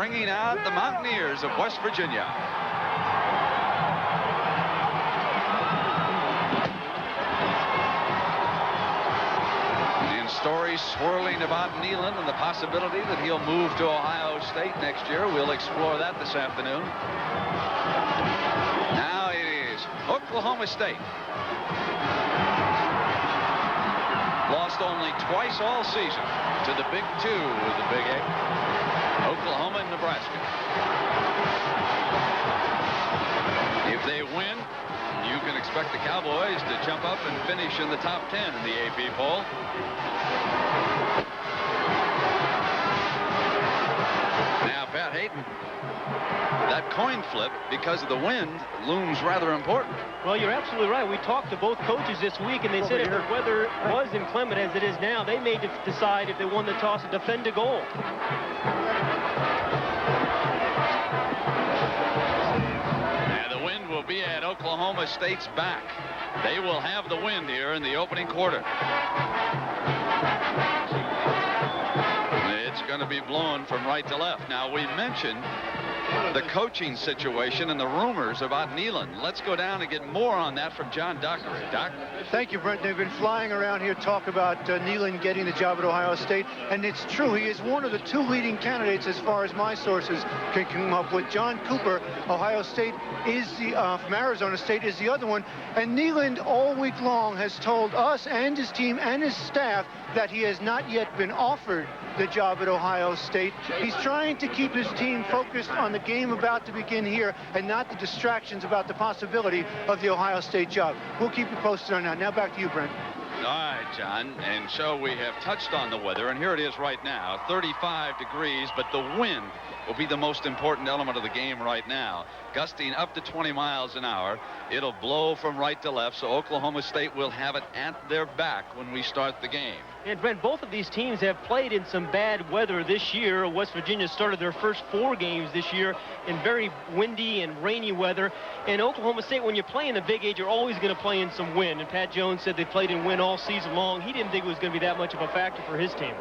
bringing out the Mountaineers of West Virginia. Stories swirling about Neyland and the possibility that he'll move to Ohio State next year. We'll explore that this afternoon. Now it is Oklahoma State. Lost only twice all season to the Big Two with the Big Eight. Oklahoma and Nebraska. If they win, you can expect the Cowboys to jump up and finish in the top 10 in the AP poll. Now, Pat Hayden, that coin flip, because of the wind, looms rather important. Well, you're absolutely right. We talked to both coaches this week, and they said if the weather was inclement as it is now, they may decide if they won the toss to defend a goal. And the wind will be at Oklahoma State's back. They will have the wind here in the opening quarter. It's going to be blowing from right to left. Now, we mentioned the coaching situation and the rumors about Neyland. Let's go down and get more on that from John Dockery. Doc? Thank you, Brent. They've been flying around here talk about Neyland getting the job at Ohio State, and it's true. He is one of the two leading candidates as far as my sources can come up with. John Cooper, Ohio State, is the from Arizona State, is the other one. And Neyland all week long has told us and his team and his staff that he has not yet been offered the job at Ohio State. He's trying to keep his team focused on the game about to begin here and not the distractions about the possibility of the Ohio State job. We'll keep you posted on that. Now back to you, Brent. All right, John. And so we have touched on the weather, and here it is right now, 35 degrees, but the wind will be the most important element of the game right now. Gusting up to 20 miles an hour. It'll blow from right to left, so Oklahoma State will have it at their back when we start the game. And Brent, both of these teams have played in some bad weather this year. West Virginia started their first 4 games this year in very windy and rainy weather. And Oklahoma State, when you play in the Big 8, you're always going to play in some wind. And Pat Jones said they played in wind all season long. He didn't think it was going to be that much of a factor for his team.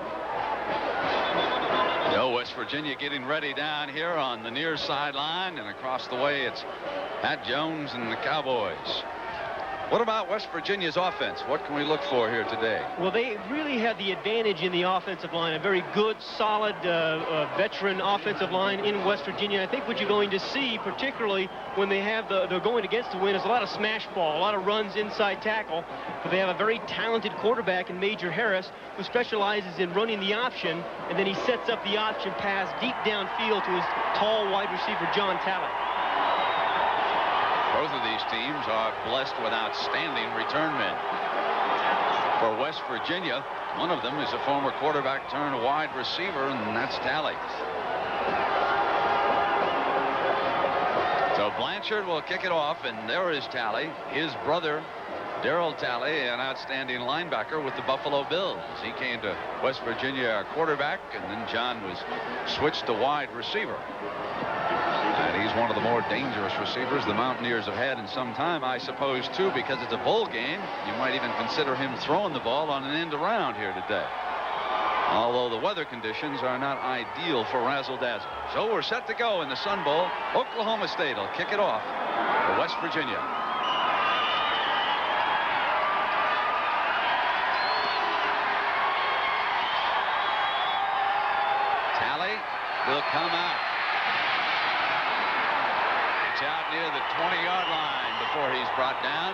No, West Virginia getting ready down here on the near sideline, and across the way it's Pat Jones and the Cowboys. What about West Virginia's offense? What can we look for here today? Well, they really have the advantage in the offensive line. A very good, solid, veteran offensive line in West Virginia. I think what you're going to see, particularly when they're going against the wind, is a lot of smash ball, a lot of runs inside tackle. But they have a very talented quarterback in Major Harris, who specializes in running the option, and then he sets up the option pass deep downfield to his tall wide receiver, John Talley. Both of these teams are blessed with outstanding return men. For West Virginia, one of them is a former quarterback turned wide receiver, and that's Talley. So Blanchard will kick it off, and there is Talley. His brother, Darrell Talley, an outstanding linebacker with the Buffalo Bills. He came to West Virginia quarterback, and then John was switched to wide receiver. And he's one of the more dangerous receivers the Mountaineers have had in some time, I suppose, too, because it's a bowl game. You might even consider him throwing the ball on an end around here today. Although the weather conditions are not ideal for razzle-dazzle. So we're set to go in the Sun Bowl. Oklahoma State will kick it off for West Virginia. Talley will come out. Out near the 20-yard line before he's brought down.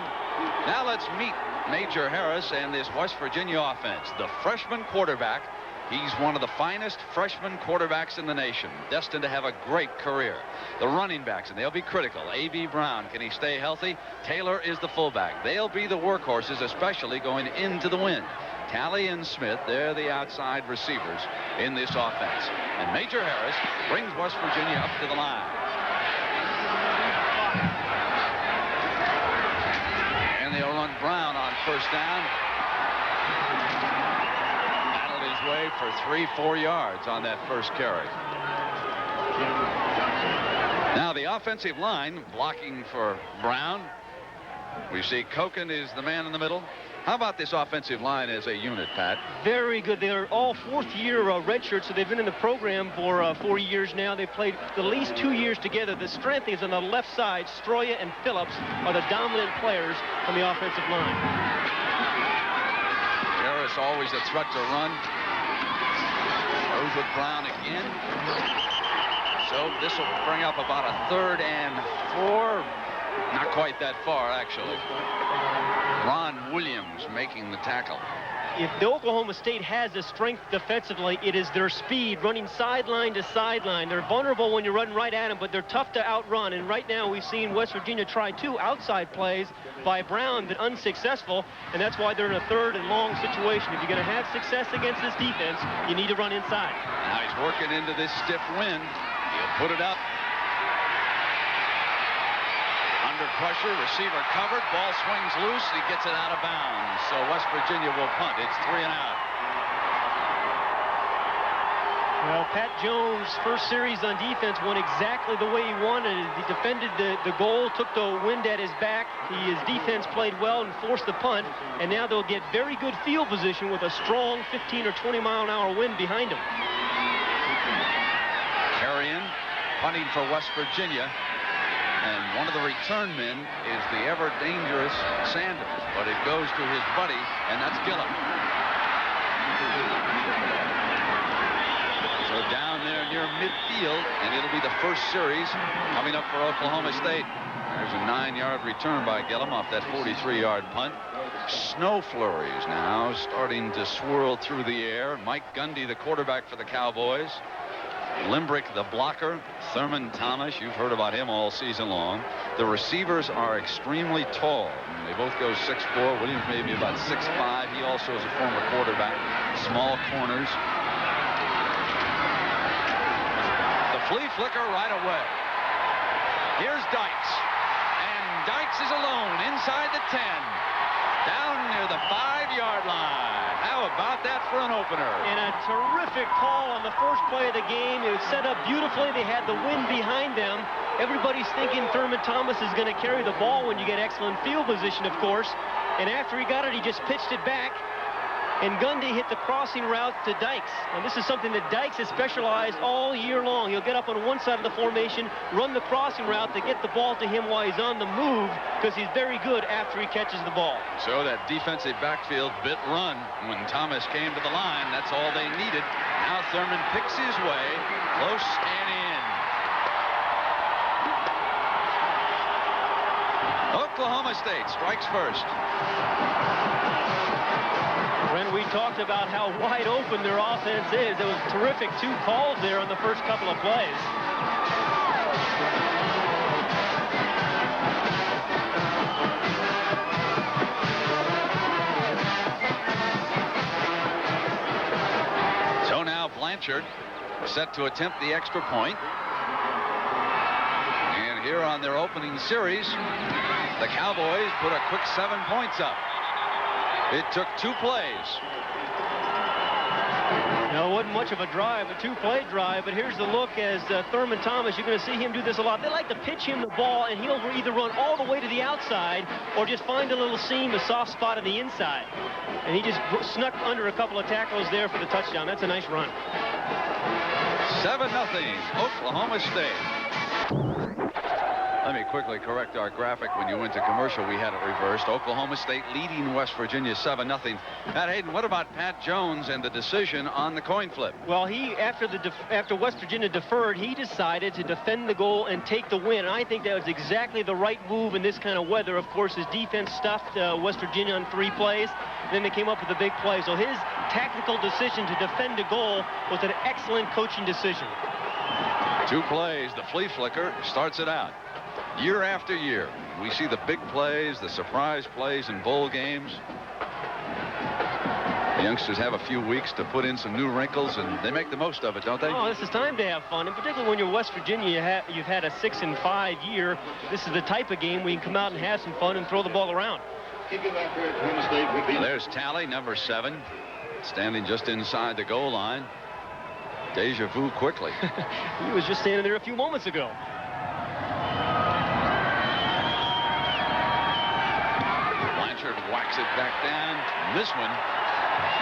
Now let's meet Major Harris and this West Virginia offense. The freshman quarterback. He's one of the finest freshman quarterbacks in the nation, destined to have a great career. The running backs, and they'll be critical. A.B. Brown, can he stay healthy? Taylor is the fullback. They'll be the workhorses, especially going into the wind. Talley and Smith, they're the outside receivers in this offense. And Major Harris brings West Virginia up to the line. And they'll run Brown on first down. Battled his way for 3-4 yards on that first carry. Now the offensive line blocking for Brown. We see Koken is the man in the middle. How about this offensive line as a unit, Pat? Very good. They're all fourth-year redshirts, so they've been in the program for 4 years now. They've played at least 2 years together. The strength is on the left side. Stroya and Phillips are the dominant players on the offensive line. Harris always a threat to run. Goes with Brown again. So this will bring up about a 3rd and 4. Not quite that far, actually. Ron Williams making the tackle. If the Oklahoma State has a strength defensively, it is their speed, running sideline to sideline. They're vulnerable when you run right at them, but they're tough to outrun. And right now we've seen West Virginia try 2 outside plays by Brown, but unsuccessful. And that's why they're in a 3rd and long situation. If you're going to have success against this defense, you need to run inside. Now he's working into this stiff wind. He'll put it up. Under pressure, receiver covered, ball swings loose, he gets it out of bounds. So West Virginia will punt. It's 3 and out. Well, Pat Jones' first series on defense went exactly the way he wanted it. He defended the goal, took the wind at his back. His defense played well and forced the punt. And now they'll get very good field position with a strong 15 or 20 mile an hour wind behind them. Carrion punting for West Virginia. And one of the return men is the ever-dangerous Sanders, but it goes to his buddy, and that's Gillum. So down there near midfield, and it'll be the first series coming up for Oklahoma State. There's a 9-yard return by Gillum off that 43-yard punt. Snow flurries now starting to swirl through the air. Mike Gundy, the quarterback for the Cowboys. Limbrick, the blocker. Thurman Thomas, you've heard about him all season long. The receivers are extremely tall. They both go 6'4". Williams maybe about 6'5". He also is a former quarterback. Small corners. The flea flicker right away. Here's Dykes. And Dykes is alone inside the 10. Down near the 5-yard line. How about that for an opener? And a terrific call on the first play of the game. It was set up beautifully. They had the wind behind them. Everybody's thinking Thurman Thomas is going to carry the ball when you get excellent field position, of course. And after he got it, he just pitched it back. And Gundy hit the crossing route to Dykes. And this is something that Dykes has specialized all year long. He'll get up on one side of the formation, run the crossing route to get the ball to him while he's on the move, because he's very good after he catches the ball. So that defensive backfield bit run when Thomas came to the line. That's all they needed. Now Thurman picks his way close and in. Oklahoma State strikes first. When we talked about how wide open their offense is, it was terrific 2 calls there on the first couple of plays. So now Blanchard set to attempt the extra point. And here on their opening series, the Cowboys put a quick 7 points up. It took 2 plays. No, it wasn't much of a drive, a 2-play drive, but here's the look as Thurman Thomas. You're going to see him do this a lot. They like to pitch him the ball, and he'll either run all the way to the outside or just find a little seam, a soft spot on the inside. And he just snuck under a couple of tackles there for the touchdown. That's a nice run. 7-0, Oklahoma State. Let me quickly correct our graphic. When you went to commercial, we had it reversed. Oklahoma State leading West Virginia 7-0. Pat Hayden, what about Pat Jones and the decision on the coin flip? Well, he, after West Virginia deferred, he decided to defend the goal and take the win. And I think that was exactly the right move in this kind of weather. Of course, his defense stuffed West Virginia on 3 plays. Then they came up with a big play. So his tactical decision to defend a goal was an excellent coaching decision. 2 plays. The flea flicker starts it out. Year after year, we see the big plays, the surprise plays in bowl games. The youngsters have a few weeks to put in some new wrinkles, and they make the most of it, don't they? Oh, this is time to have fun, and particularly when you're West Virginia, you've had a 6-5 year. This is the type of game where you can come out and have some fun and throw the ball around. There's Talley, number 7, standing just inside the goal line. Deja vu quickly. He was just standing there a few moments ago. whacks it back down. This one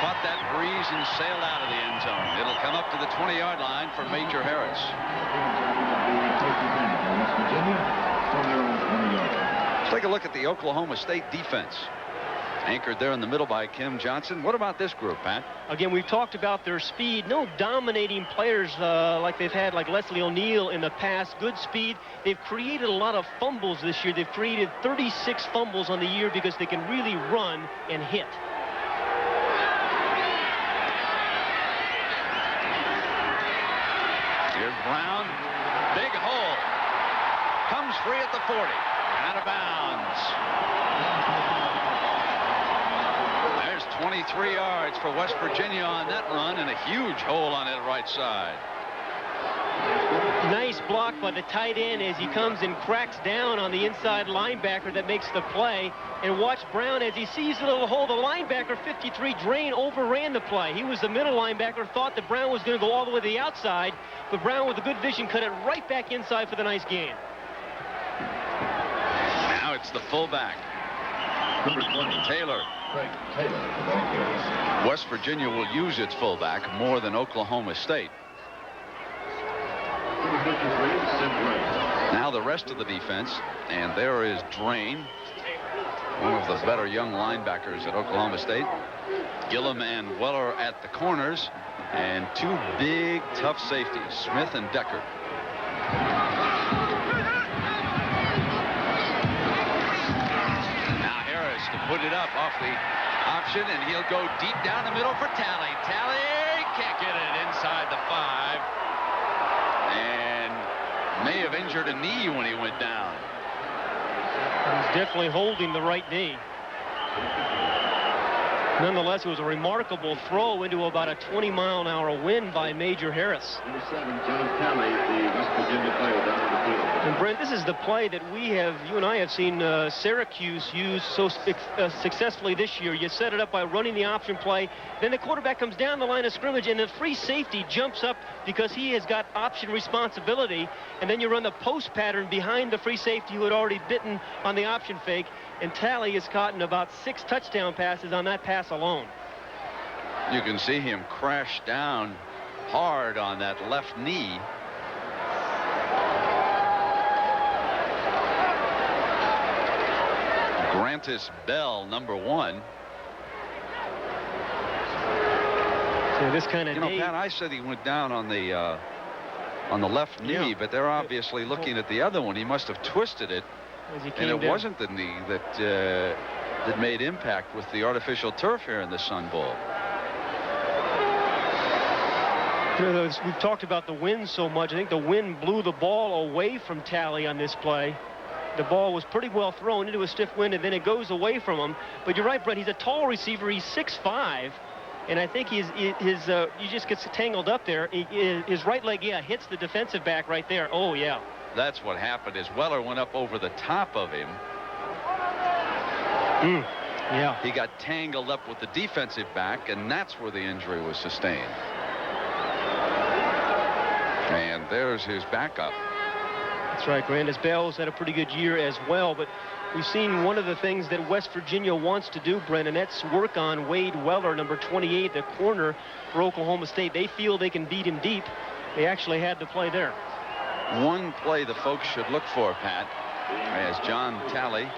caught that breeze and sailed out of the end zone. It'll come up to the 20-yard line for Major Harris. Let's take a look at the Oklahoma State defense. Anchored there in the middle by Kim Johnson. What about this group, Pat? Again, we've talked about their speed. No dominating players like they've had, like Leslie O'Neal in the past. Good speed. They've created a lot of fumbles this year. They've created 36 fumbles on the year because they can really run and hit. Here's Brown. Big hole. Comes free at the 40. Out of bounds. There's 23 yards for West Virginia on that run, and a huge hole on that right side. Nice block by the tight end as he comes and cracks down on the inside linebacker that makes the play. And watch Brown as he sees the little hole. The linebacker, 53, Drain, overran the play. He was the middle linebacker, thought that Brown was going to go all the way to the outside, but Brown with a good vision cut it right back inside for the nice gain. Now it's the fullback. Taylor. West Virginia will use its fullback more than Oklahoma State. Now the rest of the defense, and there is Drain, one of the better young linebackers at Oklahoma State. Gillum and Weller at the corners, and two big, tough safeties, Smith and Decker. Now Harris to put it up off the option, and he'll go deep down the middle for Talley. Talley can't get it inside the 5. And may have injured a knee when he went down. He's definitely holding the right knee. Nonetheless, it was a remarkable throw into about a 20-mile-an-hour wind by Major Harris. And Brent, this is the play that you and I have seen Syracuse use so successfully this year. You set it up by running the option play, then the quarterback comes down the line of scrimmage, and the free safety jumps up because he has got option responsibility, and then you run the post pattern behind the free safety who had already bitten on the option fake, and Talley has caught in about 6 touchdown passes on that pass alone. You can see him crash down hard on that left knee. Grantis Bell, number 1. So this kind of Pat, I said he went down on the left knee, but they're obviously looking at the other one. He must have twisted it, and it wasn't the knee that made impact with the artificial turf here in the Sun Bowl. We've talked about the wind so much. I think the wind blew the ball away from Talley on this play. The ball was pretty well thrown into a stiff wind, and then it goes away from him. But you're right, Brett. He's a tall receiver. He's 6'5", and I think he just gets tangled up there. His right leg, hits the defensive back right there. Oh, yeah. That's what happened. Is Weller went up over the top of him. Yeah. He got tangled up with the defensive back, and that's where the injury was sustained. And there's his backup. That's right. Grandis Bell's had a pretty good year as well, but we've seen one of the things that West Virginia wants to do, Brent, and that's work on Wade Weller, number 28, the corner for Oklahoma State. They feel they can beat him deep. They actually had the play there. One play the folks should look for, Pat, as John Talley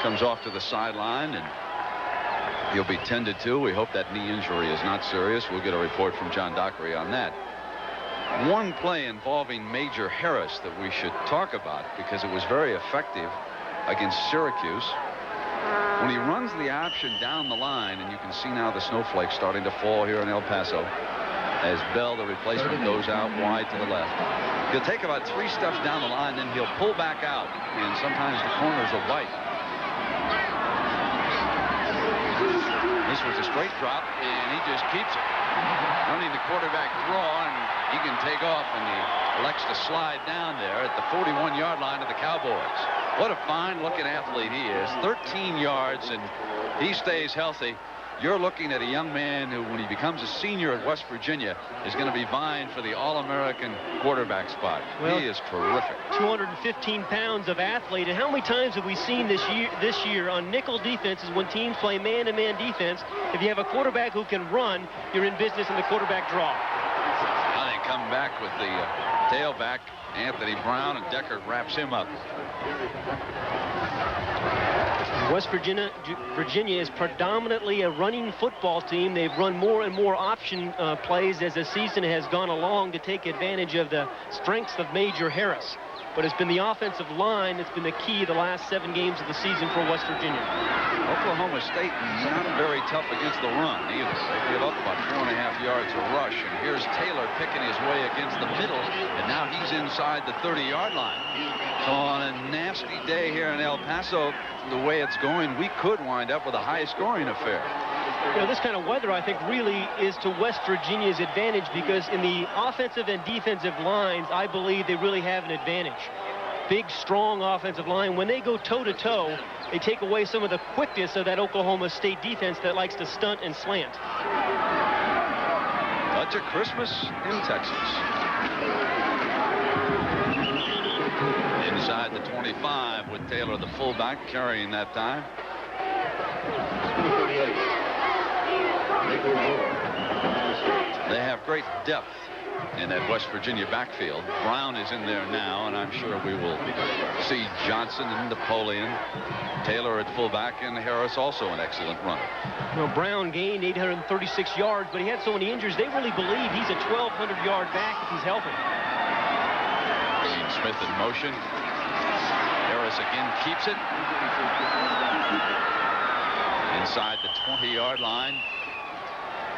comes off to the sideline, and he'll be tended to. We hope that knee injury is not serious. We'll get a report from John Dockery on that. One play involving Major Harris that we should talk about because it was very effective against Syracuse. When he runs the option down the line, and you can see now the snowflakes starting to fall here in El Paso as Bell, the replacement, goes out wide to the left. He'll take about 3 steps down the line, then he'll pull back out, and sometimes the corners will bite. This was a straight drop, and he just keeps it. Running the quarterback draw, and he can take off, and he elects to slide down there at the 41-yard line of the Cowboys. What a fine-looking athlete he is. 13 yards, and he stays healthy. you're looking at a young man who, when he becomes a senior at West Virginia, is going to be vying for the All-American quarterback spot. Well, he is terrific. 215 pounds of athlete. And how many times have we seen this year on nickel defenses when teams play man-to-man defense, if you have a quarterback who can run, you're in business in the quarterback draw. Now they come back with the tailback, Anthony Brown, and Decker wraps him up. West Virginia is predominantly a running football team. They've run more and more option plays as the season has gone along to take advantage of the strengths of Major Harris. But it's been the offensive line that's been the key the last 7 games of the season for West Virginia. Oklahoma State not very tough against the run either. They give up about 4.5 yards a rush. And here's Taylor picking his way against the middle. And now he's inside the 30-yard line. So on a nasty day here in El Paso, the way it's going, we could wind up with a high-scoring affair. You know, this kind of weather, I think, really is to West Virginia's advantage, because in the offensive and defensive lines, I believe they really have an advantage. Big, strong offensive line. When they go toe-to-toe, they take away some of the quickness of that Oklahoma State defense that likes to stunt and slant. Touch of Christmas in Texas. Inside the 25 with Taylor, the fullback, carrying that time. They have great depth in that West Virginia backfield. Brown is in there now, and I'm sure we will see Johnson and Napoleon, Taylor at fullback, and Harris also an excellent runner. Well, Brown gained 836 yards, but he had so many injuries, they really believe he's a 1,200-yard back if he's healthy. Smith in motion. Harris again keeps it. Inside the 20-yard line.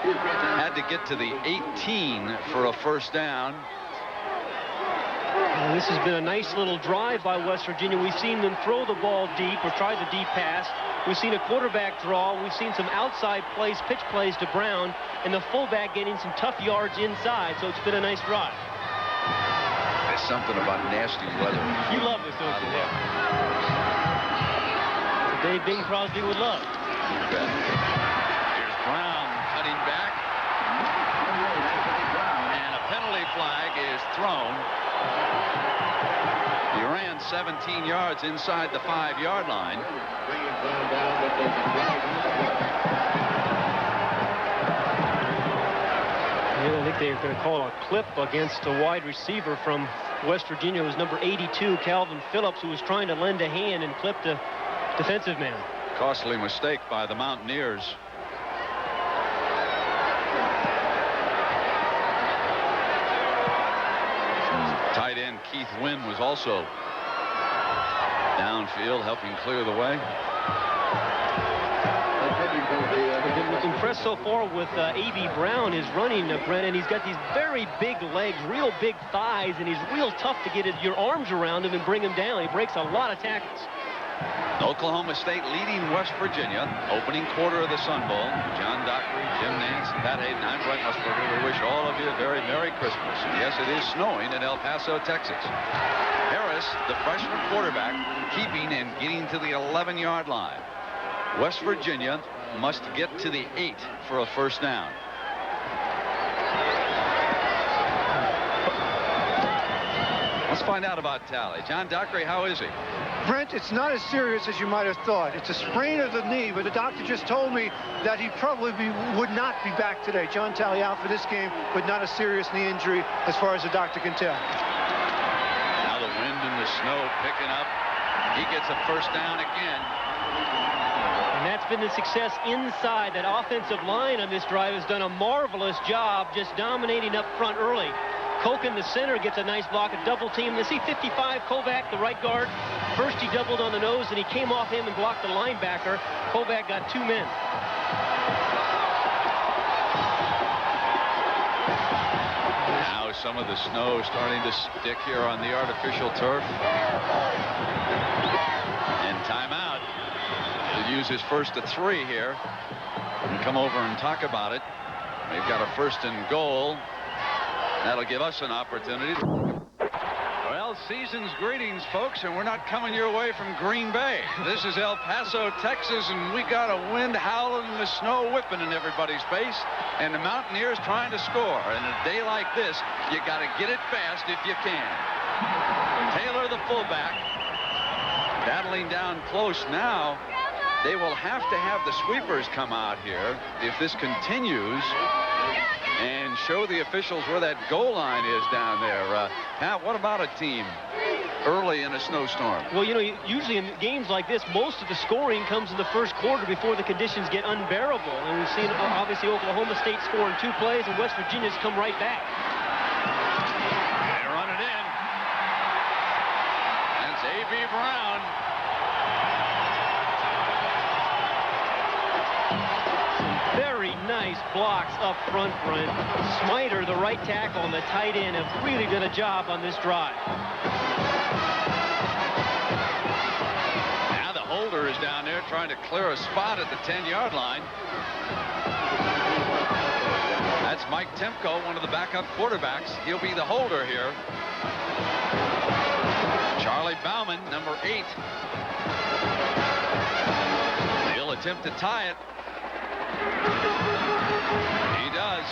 Had to get to the 18 for a first down. And this has been a nice little drive by West Virginia. We've seen them throw the ball deep or try the deep pass. We've seen a quarterback draw. We've seen some outside plays, pitch plays to Brown, and the fullback getting some tough yards inside. So it's been a nice drive. There's something about nasty weather. You love this, don't you? Yeah. Today, Bing Crosby would love. Here's Brown cutting back. And a penalty flag is thrown. He ran 17 yards inside the 5-yard line. Yeah, I think they're going to call a clip against a wide receiver from West Virginia. It was number 82, Calvin Phillips, who was trying to lend a hand and clipped a defensive man. Costly mistake by the Mountaineers. Tight end Keith Wynn was also downfield, helping clear the way. I've been impressed so far with A.B. Brown, his running, Brent, and he's got these very big legs, real big thighs, and he's real tough to get your arms around him and bring him down. He breaks a lot of tackles. Oklahoma State leading West Virginia, opening quarter of the Sun Bowl. John Dockery, Jim Nance, and Pat Hayden. I'm Brent Musburger. We wish all of you a very Merry Christmas. And yes, it is snowing in El Paso, Texas. Harris, the freshman quarterback, keeping and getting to the 11-yard line. West Virginia must get to the 8 for a first down. Let's find out about Tally. John Dockery, how is he? Brent, it's not as serious as you might have thought. It's a sprain of the knee, but the doctor just told me that he probably would not be back today. John Tally out for this game, but not a serious knee injury as far as the doctor can tell. Now the wind and the snow picking up. He gets a first down again. And that's been the success inside. That offensive line on this drive has done a marvelous job just dominating up front early. Koch in the center gets a nice block, a double team. You see 55, Kovac, the right guard. First he doubled on the nose, and he came off him and blocked the linebacker. Kovac got 2 men. Now some of the snow starting to stick here on the artificial turf. And timeout. He'll use his first of 3 here and come over and talk about it. They've got a 1st and goal. That'll give us an opportunity. Well, season's greetings, folks, and we're not coming your way from Green Bay. This is El Paso, Texas, and we got a wind howling and the snow whipping in everybody's face, and the Mountaineers trying to score. And a day like this, you got to get it fast if you can. Taylor, the fullback, battling down close now. They will have to have the sweepers come out here if this continues and show the officials where that goal line is down there. Pat, what about a team early in a snowstorm? Well, you know, usually in games like this, most of the scoring comes in the first quarter before the conditions get unbearable. And we've seen, obviously, Oklahoma State score in 2 plays, and West Virginia's come right back. They run it in. That's A.B. Brown. Very nice blocks up front, Brent. Smiter, the right tackle, and the tight end have really done a job on this drive. Now the holder is down there trying to clear a spot at the 10-yard line. That's Mike Temko, one of the backup quarterbacks. He'll be the holder here. Charlie Baumann, number 8. He'll attempt to tie it. He does.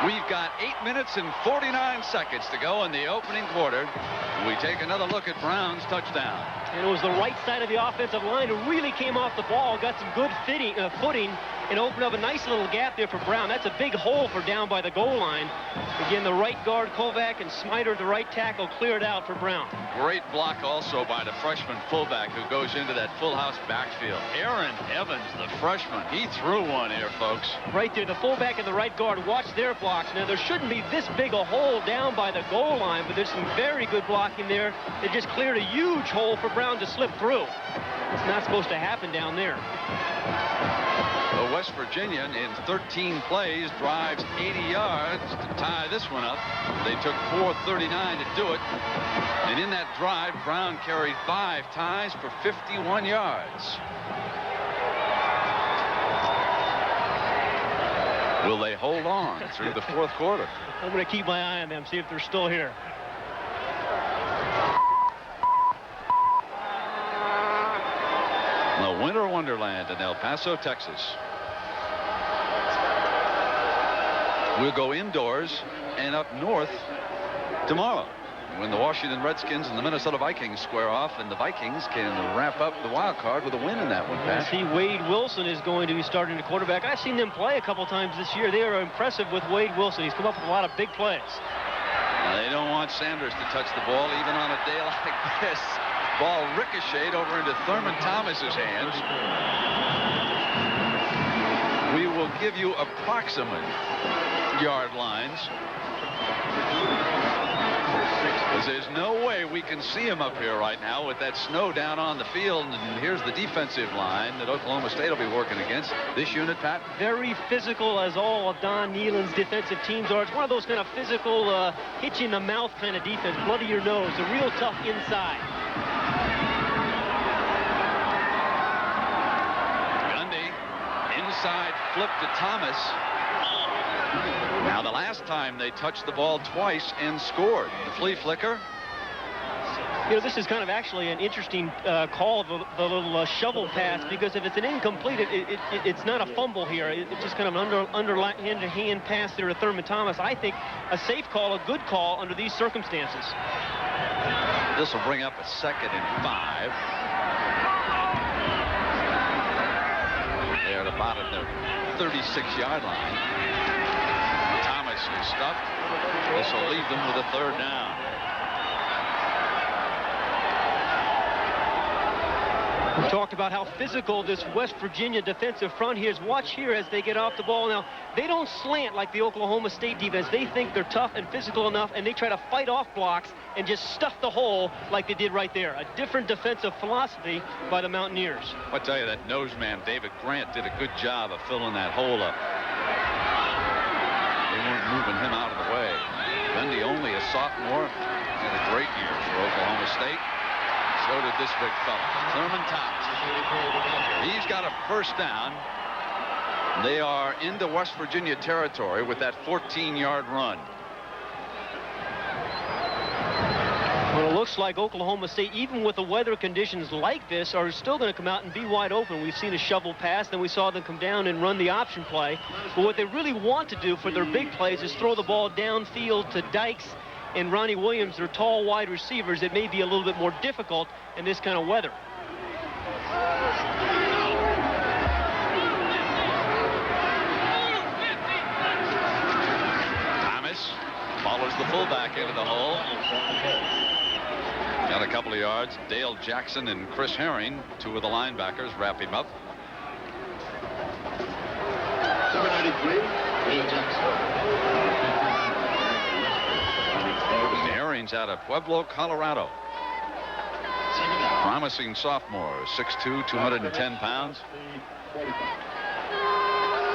We've got 8 minutes and 49 seconds to go in the opening quarter. We take another look at Brown's touchdown. And it was the right side of the offensive line who really came off the ball, got some good footing, and opened up a nice little gap there for Brown. That's a big hole for down by the goal line. Again, the right guard, Kovac, and Smiter, the right tackle, cleared out for Brown. Great block also by the freshman fullback who goes into that full house backfield. Aaron Evans, the freshman, he threw one here, folks. Right there, the fullback and the right guard, watch their blocks. Now, there shouldn't be this big a hole down by the goal line, but there's some very good blocking there. They just cleared a huge hole for Brown to slip through. It's not supposed to happen down there. Well, West Virginia in 13 plays drives 80 yards to tie this one up. They took 4:39 to do it. And in that drive, Brown carried 5 ties for 51 yards. Will they hold on through the 4th quarter? I'm going to keep my eye on them, see if they're still here. The Winter Wonderland in El Paso, Texas. We'll go indoors and up north tomorrow when the Washington Redskins and the Minnesota Vikings square off, and the Vikings can wrap up the wild card with a win in that one, Pat. See, Wade Wilson is going to be starting the quarterback. I've seen them play a couple times this year. They are impressive with Wade Wilson. He's come up with a lot of big plays. Now, they don't want Sanders to touch the ball even on a day like this. Ball ricocheted over into Thurman Thomas's hands. We will give you approximate yard lines. There's no way we can see him up here right now with that snow down on the field. And here's the defensive line that Oklahoma State will be working against. This unit, Pat? Very physical, as all of Don Nehlen's defensive teams are. It's one of those kind of physical, hitch in the mouth kind of defense. Blood to your nose. A real tough inside. Gundy, inside flip to Thomas. Now, the last time they touched the ball twice and scored. The flea flicker. You know, this is kind of actually an interesting call of the little shovel pass, because if it's an incomplete, it's not a fumble here. It's just kind of an underhand pass there to Thurman Thomas. I think a safe call, a good call under these circumstances. This will bring up a 2nd and 5. They're at about at the 36-yard line. Thomas is stuffed. This will leave them with a 3rd down. We talked about how physical this West Virginia defensive front here is. Watch here as they get off the ball. Now, they don't slant like the Oklahoma State defense. They think they're tough and physical enough, and they try to fight off blocks and just stuff the hole like they did right there. A different defensive philosophy by the Mountaineers. I tell you, that nose man, David Grant, did a good job of filling that hole up. They weren't moving him out of the way. Gundy, only a sophomore, had a great year for Oklahoma State. So did this big fella, Thurman Thomas. He's got a 1st down. They are into West Virginia territory with that 14-yard run. Well, it looks like Oklahoma State, even with the weather conditions like this, are still going to come out and be wide open. We've seen a shovel pass, then we saw them come down and run the option play. But what they really want to do for their big plays is throw the ball downfield to Dykes and Ronnie Williams. They're tall, wide receivers. It may be a little bit more difficult in this kind of weather. Thomas follows the fullback into the hole. Got a couple of yards. Dale Jackson and Chris Herring, two of the linebackers, wrap him up. Number 93, Dale Jackson. Herring's out of Pueblo, Colorado. Promising sophomore, 6'2", 210 pounds.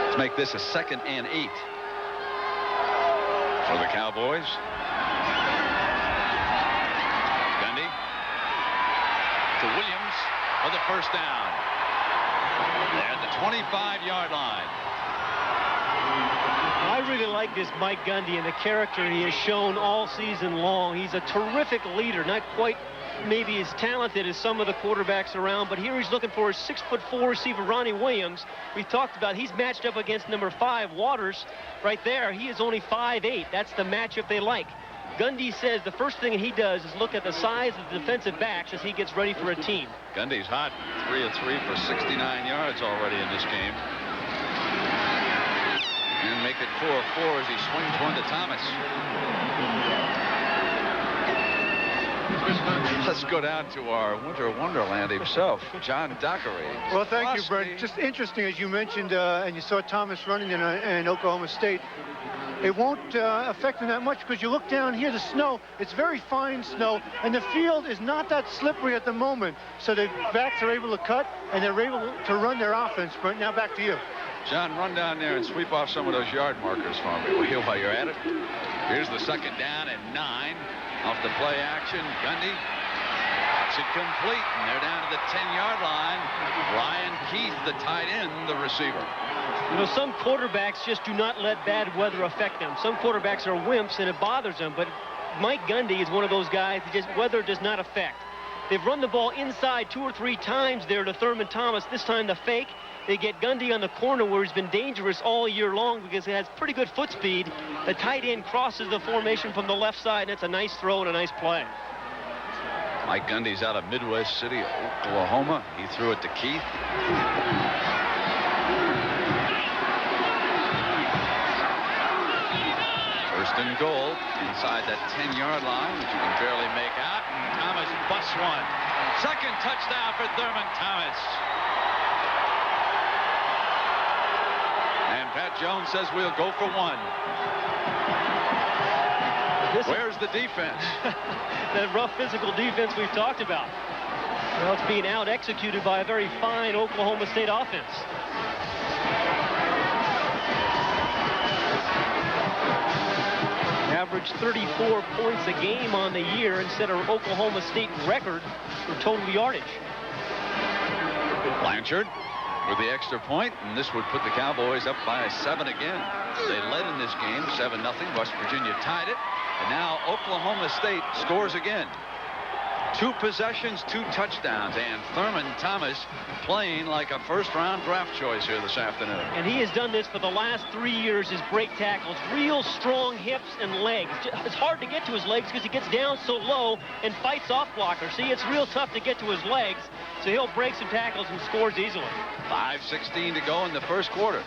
Let's make this a 2nd and 8 for the Cowboys. To Williams for the first down. They're at the 25-yard line. I really like this Mike Gundy and the character he has shown all season long. He's a terrific leader, not quite maybe as talented as some of the quarterbacks around, but here he's looking for a 6'4" receiver, Ronnie Williams. We've talked about he's matched up against number 5, Waters, right there. He is only 5'8". That's the matchup they like. Gundy says the first thing he does is look at the size of the defensive backs as he gets ready for a team. Gundy's hot, 3 of 3 for 69 yards already in this game. And make it 4 of 4 as he swings one to Thomas. Let's go down to our winter wonderland himself, John Dockery. Well, thank you, Brent. Just interesting, as you mentioned, and you saw Thomas running in Oklahoma State. It won't affect them that much because you look down here, the snow, it's very fine snow, and the field is not that slippery at the moment. So the backs are able to cut, and they're able to run their offense. Brent, now back to you. John, run down there and sweep off some of those yard markers for me, will you, while you're at it? Here's the 2nd down and 9. Off the play action, Gundy. It's incomplete, and they're down to the 10-yard line. Ryan Keith, the tight end, the receiver. You know, some quarterbacks just do not let bad weather affect them. Some quarterbacks are wimps, and it bothers them. But Mike Gundy is one of those guys that just weather does not affect. They've run the ball inside 2 or 3 times there to Thurman Thomas. This time the fake. They get Gundy on the corner where he's been dangerous all year long because he has pretty good foot speed. The tight end crosses the formation from the left side, and it's a nice throw and a nice play. Mike Gundy's out of Midwest City, Oklahoma. He threw it to Keith. First and goal inside that 10-yard line, which you can barely make out. And Thomas busts one. 2nd touchdown for Thurman Thomas. And Pat Jones says we'll go for 1. Where's the defense? That rough physical defense we've talked about. Well, it's being out-executed by a very fine Oklahoma State offense. Averaged 34 points a game on the year instead of Oklahoma State record for total yardage. Blanchard with the extra point, and this would put the Cowboys up by 7 again. They led in this game 7-0. West Virginia tied it, and now Oklahoma State scores again. 2 possessions, 2 touchdowns, and Thurman Thomas playing like a first-round draft choice here this afternoon. And he has done this for the last 3 years, his break tackles. Real strong hips and legs. It's hard to get to his legs because he gets down so low and fights off blockers. See, it's real tough to get to his legs, so he'll break some tackles and scores easily. 5:16 to go in the first quarter.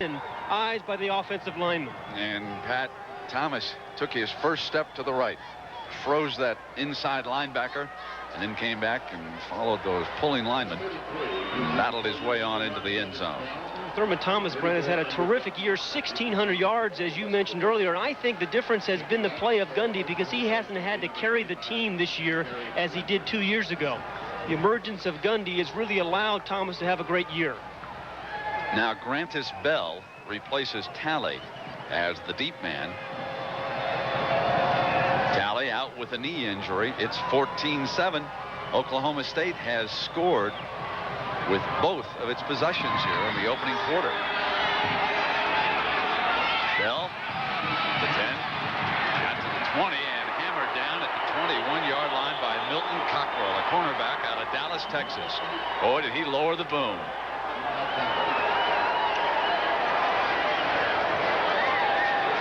And eyes by the offensive lineman. And Pat Thomas took his first step to the right, froze that inside linebacker, and then came back and followed those pulling linemen, battled his way on into the end zone. Thurman Thomas, Brent, has had a terrific year, 1,600 yards, as you mentioned earlier. And I think the difference has been the play of Gundy because he hasn't had to carry the team this year as he did 2 years ago. The emergence of Gundy has really allowed Thomas to have a great year. Now, Grantis Bell replaces Talley as the deep man. Talley out with a knee injury. It's 14-7. Oklahoma State has scored with both of its possessions here in the opening quarter. Bell, the 10, got to the 20, down at the 21-yard line by Milton Cockrell, a cornerback out of Dallas, Texas. Boy, did he lower the boom.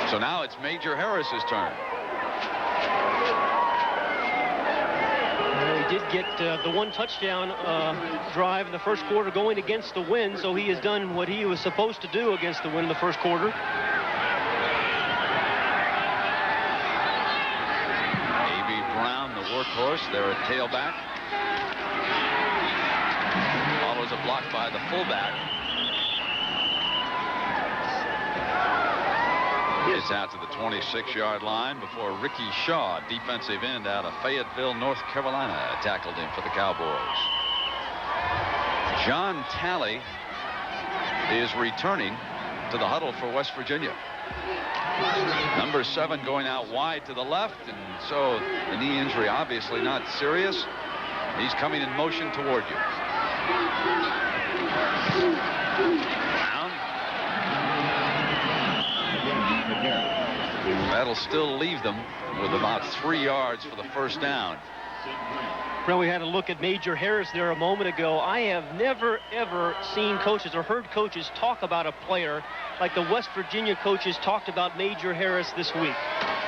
So now it's Major Harris's turn. He did get the one touchdown drive in the first quarter going against the wind, so he has done what he was supposed to do against the wind in the first quarter. A.B. Brown, the workhorse, there at tailback. Follows a block by the fullback. Gets out to the 26-yard line before Ricky Shaw, defensive end out of Fayetteville, North Carolina, tackled him for the Cowboys. John Talley is returning to the huddle for West Virginia. Number 7 going out wide to the left, and so the knee injury obviously not serious. He's coming in motion toward you. Brown. That'll still leave them with about 3 yards for the first down. Well, we had a look at Major Harris there a moment ago. I have never, ever seen coaches or heard coaches talk about a player like the West Virginia coaches talked about Major Harris this week.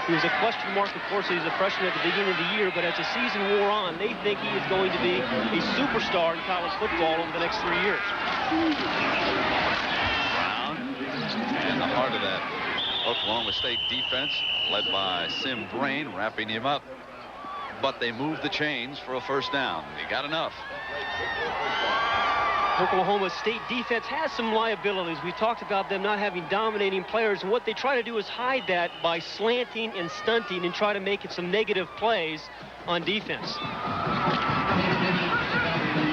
He was a question mark, of course. He was a freshman at the beginning of the year, but as the season wore on, they think he is going to be a superstar in college football over the next 3 years. Brown in the heart of that Oklahoma State defense, led by Sim Brain, wrapping him up. But they moved the chains for a first down. He got enough. Oklahoma State defense has some liabilities. We talked about them not having dominating players, and what they try to do is hide that by slanting and stunting and try to make it some negative plays on defense.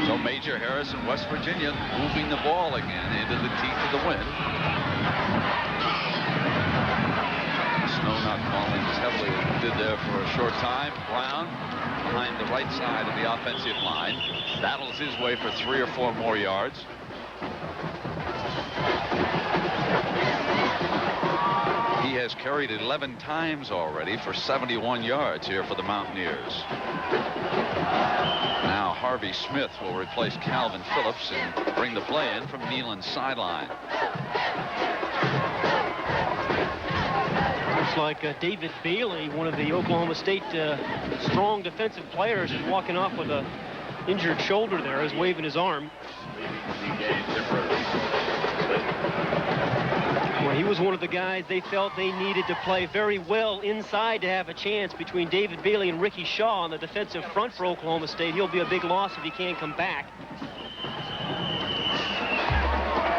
So Major Harris and West Virginia moving the ball again into the teeth of the wind. Snow not falling as heavily as it did there for a short time. Brown behind the right side of the offensive line. Battles his way for 3 or 4 more yards. He has carried 11 times already for 71 yards here for the Mountaineers. Now Harvey Smith will replace Calvin Phillips and bring the play in from Neyland's sideline. Looks like David Bailey, one of the Oklahoma State strong defensive players, is walking off with a injured shoulder there, is waving his arm. Well, he was one of the guys they felt they needed to play very well inside to have a chance between David Bailey and Ricky Shaw on the defensive front for Oklahoma State. He'll be a big loss if he can't come back.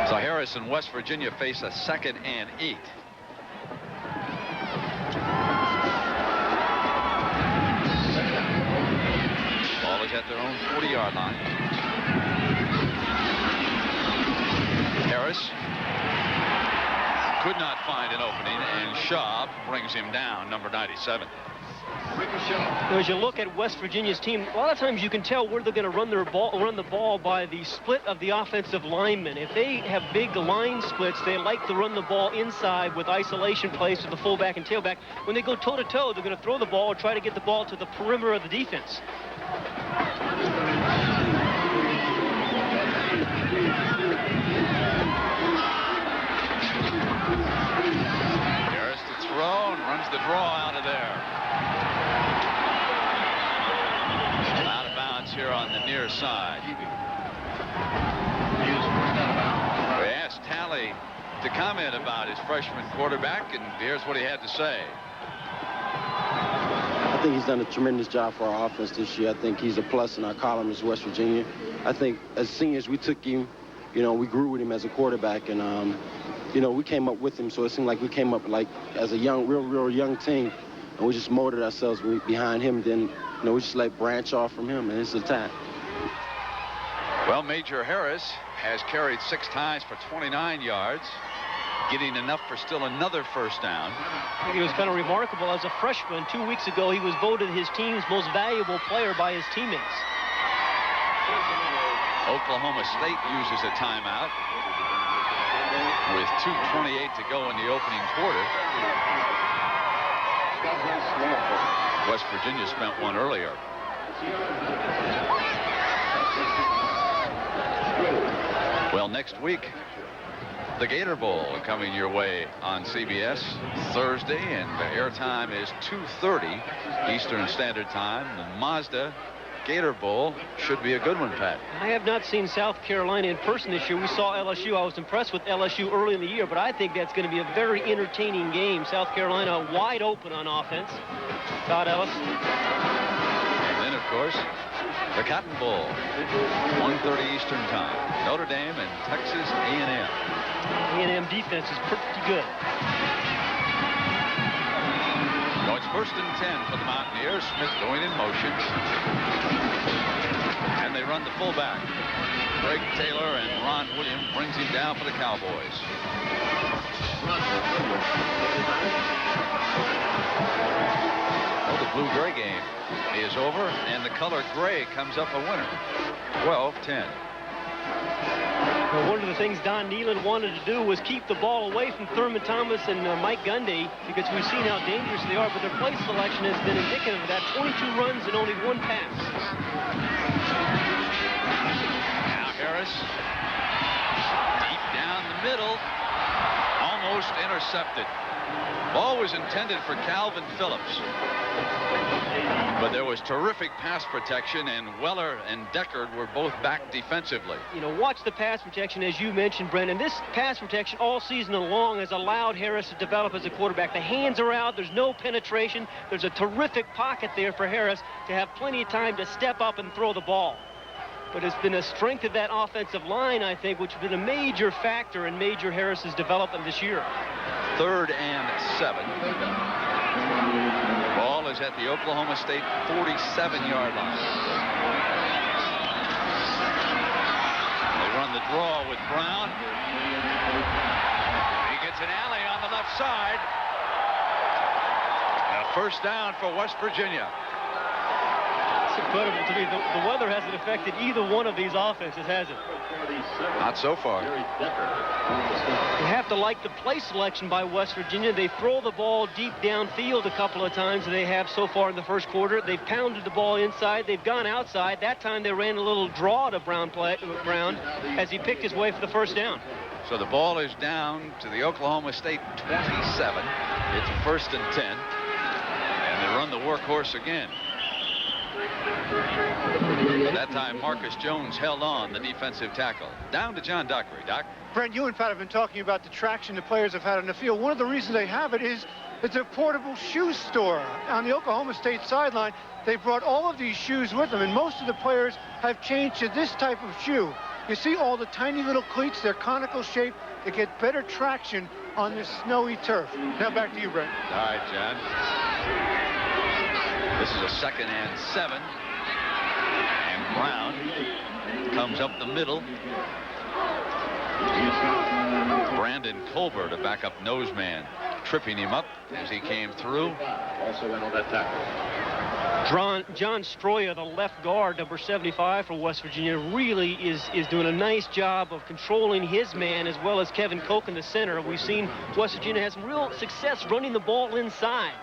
So Harris and West Virginia face a 2nd and 8. Ball is at their own 40-yard line. Harris could not find an opening, and Shaw brings him down, number 97. As you look at West Virginia's team, a lot of times you can tell where they're going to run the ball by the split of the offensive linemen. If they have big line splits, they like to run the ball inside with isolation plays to the fullback and tailback. When they go toe-to-toe, they're going to throw the ball or try to get the ball to the perimeter of the defense. Harris to throw and runs the draw out of there. Out of bounds here on the near side. We asked Talley to comment about his freshman quarterback, and here's what he had to say. I think he's done a tremendous job for our offense this year. I think he's a plus in our column as West Virginia. I think as seniors, we took him, we grew with him as a quarterback, and, we came up with him. So it seemed like we came up like as a young, real young team, and we just molded ourselves behind him. Then, we just branch off from him, and it's attack. Well, Major Harris has carried 6 times for 29 yards, getting enough for still another first down. I think it was kind of remarkable. As a freshman 2 weeks ago, he was voted his team's most valuable player by his teammates. Oklahoma State uses a timeout with 2:28 to go in the opening quarter. West Virginia spent one earlier. Well, next week, the Gator Bowl coming your way on CBS Thursday, and the airtime is 2:30 Eastern Standard Time. The Mazda Gator Bowl should be a good one, Pat. I have not seen South Carolina in person this year. We saw LSU. I was impressed with LSU early in the year, but I think that's going to be a very entertaining game. South Carolina wide open on offense. Todd Ellis. And then, of course, the Cotton Bowl, 1:30 Eastern Time. Notre Dame and Texas A&M. A&M defense is pretty good. So it's 1st and 10 for the Mountaineers. Smith going in motion. And they run the fullback. Greg Taylor and Ron Williams brings him down for the Cowboys. Well, the blue-gray game is over, and the color gray comes up a winner. 12-10. Well, one of the things Don Nehlen wanted to do was keep the ball away from Thurman Thomas and Mike Gundy, because we've seen how dangerous they are, but their play selection has been indicative of that. 22 runs and only 1 pass. Now Harris, deep down the middle, almost intercepted. Ball was intended for Calvin Phillips, but there was terrific pass protection, and Weller and Deckard were both back defensively. You know, watch the pass protection, as you mentioned, Brendan. This pass protection all season long has allowed Harris to develop as a quarterback. The hands are out. There's no penetration. There's a terrific pocket there for Harris to have plenty of time to step up and throw the ball. But it's been a strength of that offensive line, I think, which has been a major factor in Major Harris's development this year. 3rd and 7. The ball is at the Oklahoma State 47-yard line. They run the draw with Brown. He gets an alley on the left side. A 1st down for West Virginia. It's incredible to me. The weather hasn't affected either one of these offenses, has it? Not so far. You have to like the play selection by West Virginia. They throw the ball deep downfield a couple of times, and they have so far in the first quarter. They've pounded the ball inside. They've gone outside. That time they ran a little draw to Brown as he picked his way for the 1st down. So the ball is down to the Oklahoma State 27. It's 1st and 10. And they run the workhorse again. That time, Marcus Jones held on, the defensive tackle. Down to John Dockery. Doc? Brent, you and Pat have been talking about the traction the players have had on the field. One of the reasons they have it is it's a portable shoe store. On the Oklahoma State sideline, they brought all of these shoes with them, and most of the players have changed to this type of shoe. You see all the tiny little cleats, they're conical shaped. They get better traction on this snowy turf. Now back to you, Brent. All right, John. This is a 2nd and 7. And Brown comes up the middle. Brandon Colbert, a backup nose man, tripping him up as he came through. Also went on that tackle. John Stroya, the left guard, number 75 for West Virginia, really is doing a nice job of controlling his man, as well as Kevin Koch in the center. We've seen West Virginia has some real success running the ball inside.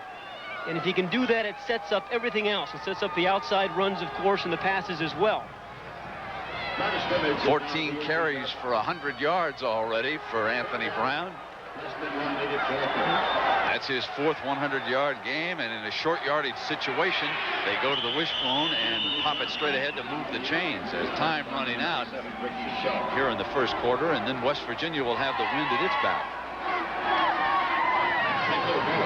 And if he can do that, it sets up everything else. It sets up the outside runs, of course, and the passes as well. 14 carries for 100 yards already for Anthony Brown. That's his 4th 100-yard game, and in a short yardage situation, they go to the wishbone and pop it straight ahead to move the chains. As time running out here in the first quarter, and then West Virginia will have the wind at its back.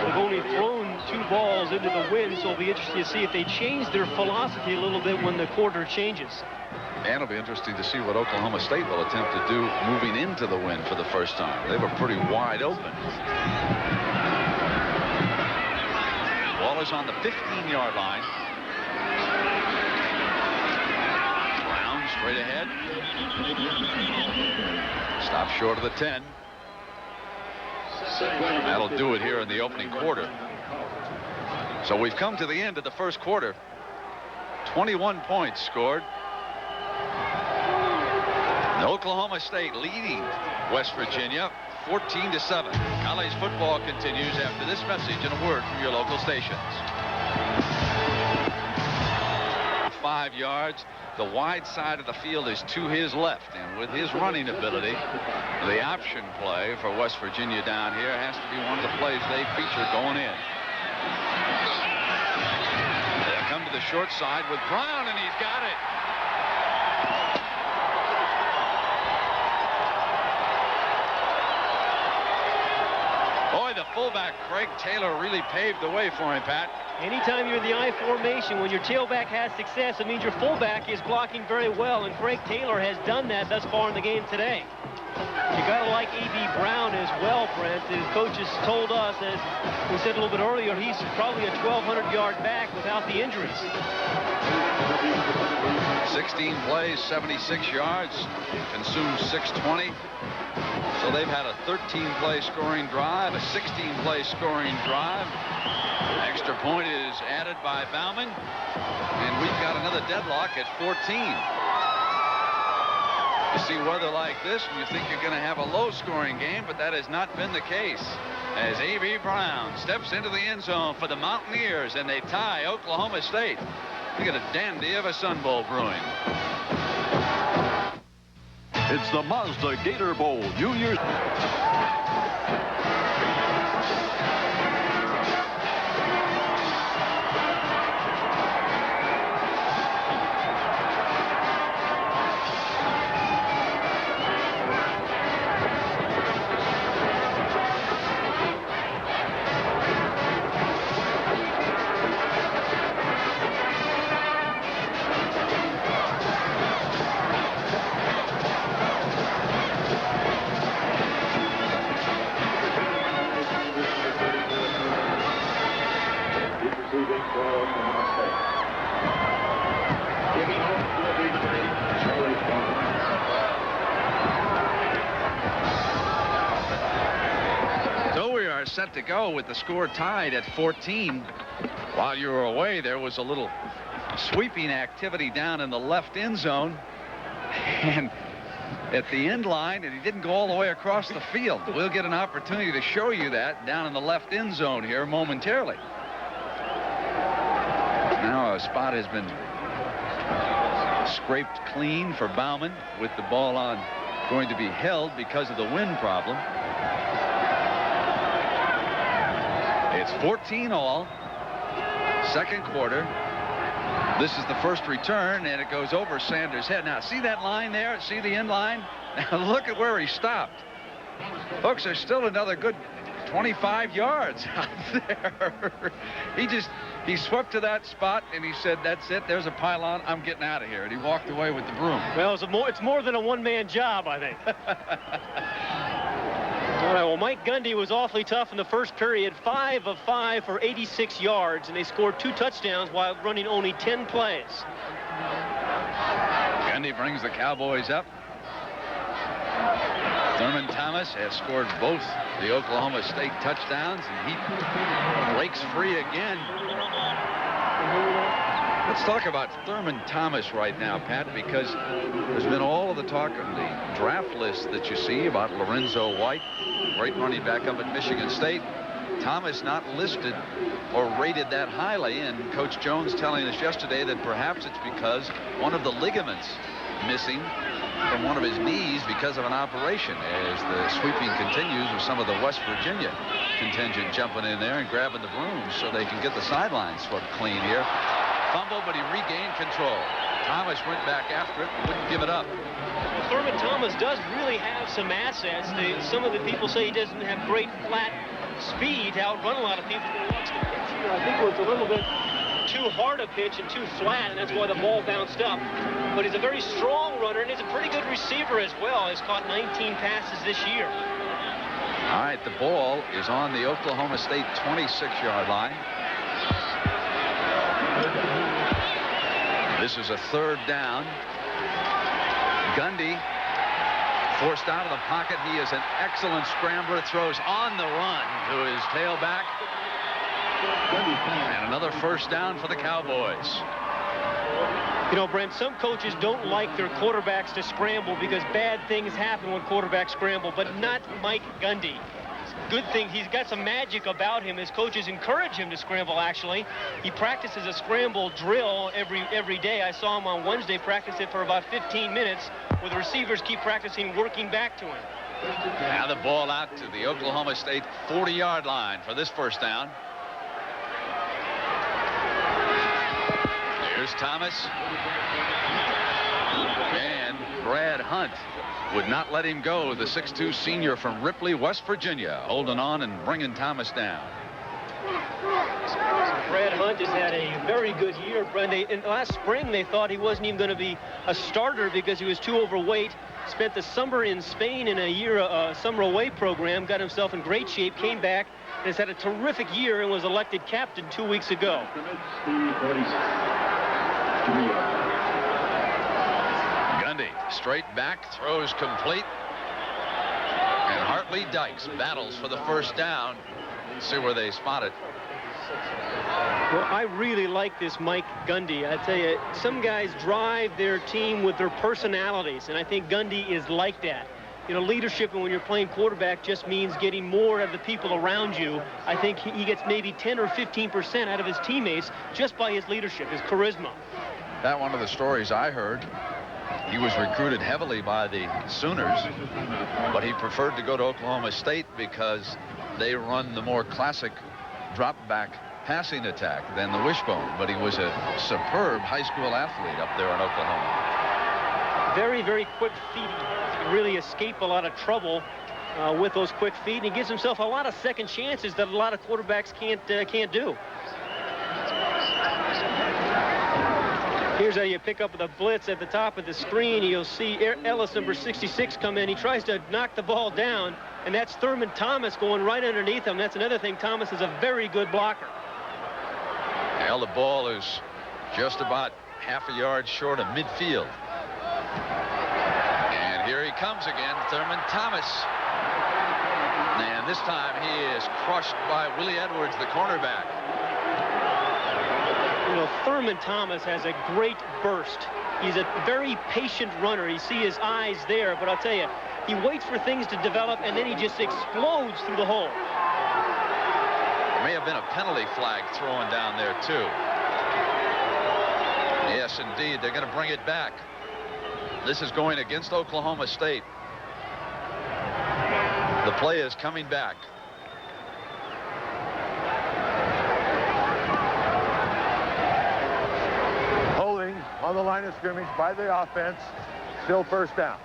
They've only thrown 2 balls into the wind, so it'll be interesting to see if they change their philosophy a little bit when the quarter changes. And it'll be interesting to see what Oklahoma State will attempt to do moving into the wind for the first time. They were pretty wide open. Ball is on the 15-yard line. Brown straight ahead. Stop short of the 10. That'll do it here in the opening quarter. So we've come to the end of the first quarter. 21 points scored. Oklahoma State leading West Virginia 14-7. College football continues after this message and a word from your local stations. 5 yards. The wide side of the field is to his left, and with his running ability, the option play for West Virginia down here has to be one of the plays they feature going in. They'll come to the short side with Brown, and he's got it. Boy, the fullback, Craig Taylor, really paved the way for him, Pat. Anytime you're in the I formation, when your tailback has success, it means your fullback is blocking very well, and Craig Taylor has done that thus far in the game today. You got to like A.B. Brown as well, Brent. His coaches told us, as we said a little bit earlier, he's probably a 1,200-yard back without the injuries. 16 plays, 76 yards, consumed 620. So they've had a 13-play scoring drive, a 16-play scoring drive. Extra point is added by Baumann, and we've got another deadlock at 14. You see weather like this, and you think you're going to have a low-scoring game, but that has not been the case. As A.B. Brown steps into the end zone for the Mountaineers, and they tie Oklahoma State. We got a dandy of a Sun Bowl brewing. It's the Mazda Gator Bowl, New Year's. Set to go with the score tied at 14. While you were away, there was a little sweeping activity down in the left end zone and at the end line, and he didn't go all the way across the field. We'll get an opportunity to show you that down in the left end zone here momentarily. Now a spot has been scraped clean for Baumann with the ball on going to be held because of the wind problem. It's 14 all. Second quarter. This is the first return, and it goes over Sanders' head. Now, see that line there? See the end line? Now, look at where he stopped. Folks, there's still another good 25 yards out there. He swept to that spot, and he said, that's it. There's a pylon. I'm getting out of here. And he walked away with the broom. Well, it's more than a one-man job, I think. All right, well, Mike Gundy was awfully tough in the first period, 5 of 5 for 86 yards, and they scored 2 touchdowns while running only 10 plays. Gundy brings the Cowboys up. Thurman Thomas has scored both the Oklahoma State touchdowns, and he breaks free again. Let's talk about Thurman Thomas right now, Pat, because there's been all of the talk on the draft list that you see about Lorenzo White, great running back up at Michigan State. Thomas not listed or rated that highly, and Coach Jones telling us yesterday that perhaps it's because one of the ligaments missing from one of his knees because of an operation, as the sweeping continues with some of the West Virginia contingent jumping in there and grabbing the brooms so they can get the sidelines swept clean here. Fumble, but he regained control. Thomas went back after it, wouldn't give it up. Thurman Thomas does really have some assets. Some of the people say he doesn't have great flat speed to outrun a lot of people. I think it was a little bit too hard a pitch and too flat, and that's why the ball bounced up. But he's a very strong runner, and he's a pretty good receiver as well. He's caught 19 passes this year. All right, the ball is on the Oklahoma State 26-yard line. This is a third down. Gundy forced out of the pocket. He is an excellent scrambler. Throws on the run to his tailback. And another first down for the Cowboys. You know, Brent, some coaches don't like their quarterbacks to scramble because bad things happen when quarterbacks scramble, but not Mike Gundy. Good thing he's got some magic about him. His coaches encourage him to scramble, actually. He practices a scramble drill every day. I saw him on Wednesday practice it for about 15 minutes, where the receivers keep practicing working back to him. Now the ball out to the Oklahoma State 40-yard line for this first down. Here's Thomas. And Brad Hunt would not let him go. The 6'2 senior from Ripley, West Virginia, holding on and bringing Thomas down. Brad Hunt has had a very good year. In last spring, they thought he wasn't even going to be a starter because he was too overweight. Spent the summer in Spain in a summer away program, got himself in great shape, came back, and has had a terrific year and was elected captain 2 weeks ago. Gundy straight back, throws complete. And Hart Lee Dykes battles for the first down. Let's see where they spot it. Well, I really like this Mike Gundy. I tell you, some guys drive their team with their personalities, and I think Gundy is like that. You know, leadership, and when you're playing quarterback, just means getting more out of the people around you. I think he gets maybe 10 or 15% out of his teammates just by his leadership, his charisma. That one of the stories I heard. He was recruited heavily by the Sooners, but he preferred to go to Oklahoma State because they run the more classic drop-back passing attack than the wishbone. But he was a superb high school athlete up there in Oklahoma. Very, very quick feet. He can really escape a lot of trouble with those quick feet, and he gives himself a lot of second chances that a lot of quarterbacks can't do. Here's how you pick up the blitz at the top of the screen. You'll see Ellis, number 66, come in. He tries to knock the ball down, and that's Thurman Thomas going right underneath him. That's another thing. Thomas is a very good blocker. Well, the ball is just about half a yard short of midfield. And here he comes again, Thurman Thomas. And this time he is crushed by Willie Edwards, the cornerback. You know, Thurman Thomas has a great burst. He's a very patient runner. You see his eyes there, but I'll tell you, he waits for things to develop, and then he just explodes through the hole. There may have been a penalty flag thrown down there, too. Yes, indeed. They're going to bring it back. This is going against Oklahoma State. The play is coming back. On the line of scrimmage by the offense. Still first down.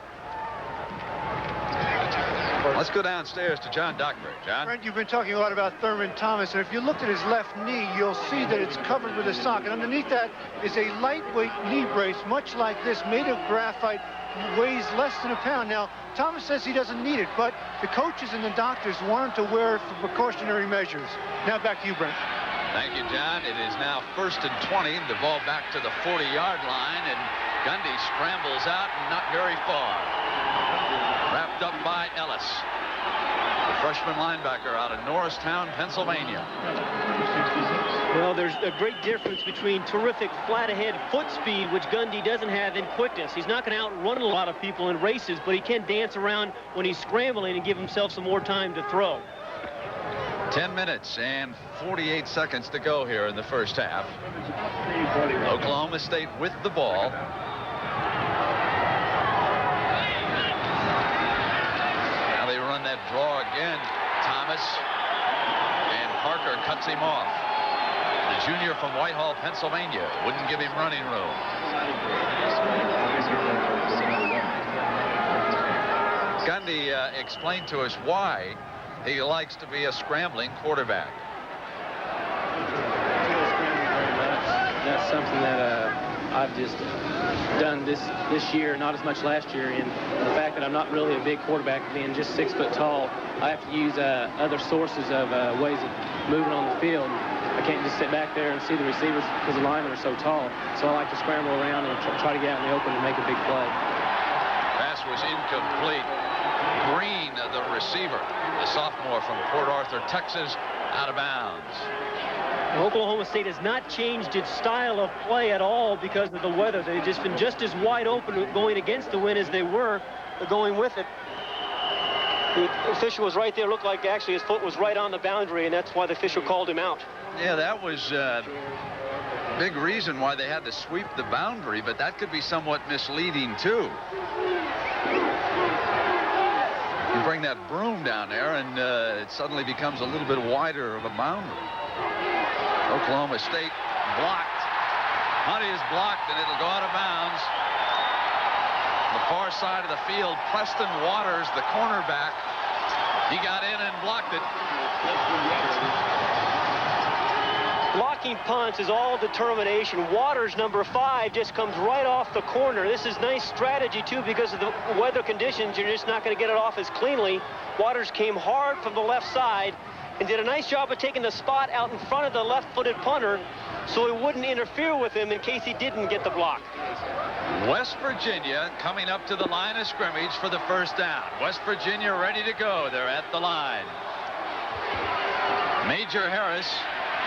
Let's go downstairs to John Dockberry. John? Brent, you've been talking a lot about Thurman Thomas, and if you looked at his left knee, you'll see that it's covered with a sock, and underneath that is a lightweight knee brace, much like this, made of graphite, weighs less than a pound. Now, Thomas says he doesn't need it, but the coaches and the doctors want him to wear it for precautionary measures. Now back to you, Brent. Thank you, John. It is now 1st and 20. The ball back to the 40-yard line, and Gundy scrambles out and not very far. Wrapped up by Ellis, the freshman linebacker out of Norristown, Pennsylvania. Well, there's a great difference between terrific flat-ahead foot speed, which Gundy doesn't have, and quickness. He's not going to outrun a lot of people in races, but he can dance around when he's scrambling and give himself some more time to throw. 10 minutes and 48 seconds to go here in the first half. Oklahoma State with the ball. Now they run that draw again. Thomas, and Parker cuts him off. The junior from Whitehall, Pennsylvania, wouldn't give him running room. Gundy explained to us why he likes to be a scrambling quarterback. That's something that I've just done this year, not as much last year. And the fact that I'm not really a big quarterback, being just 6 foot tall, I have to use other sources of ways of moving on the field. I can't just sit back there and see the receivers because the linemen are so tall. So I like to scramble around and try to get out in the open and make a big play. Pass was incomplete. Green, the receiver, the sophomore from Port Arthur, Texas, Out of bounds. Oklahoma State has not changed its style of play at all because of the weather. They've just been just as wide open going against the wind as they were going with it. The official was right there. Looked like actually his foot was right on the boundary, and that's why the official called him out. Yeah, that was a big reason why they had to sweep the boundary, but that could be somewhat misleading too. You bring that broom down there and it suddenly becomes a little bit wider of a boundary. Oklahoma State blocked. Honey is blocked, and it'll go out of bounds. The far side of the field, Preston Waters, the cornerback, he got in and blocked it. Blocking punts is all determination. Waters, number 5, just comes right off the corner. This is nice strategy, too, because of the weather conditions. You're just not going to get it off as cleanly. Waters came hard from the left side and did a nice job of taking the spot out in front of the left-footed punter so it wouldn't interfere with him in case he didn't get the block. West Virginia coming up to the line of scrimmage for the first down. West Virginia ready to go. They're at the line. Major Harris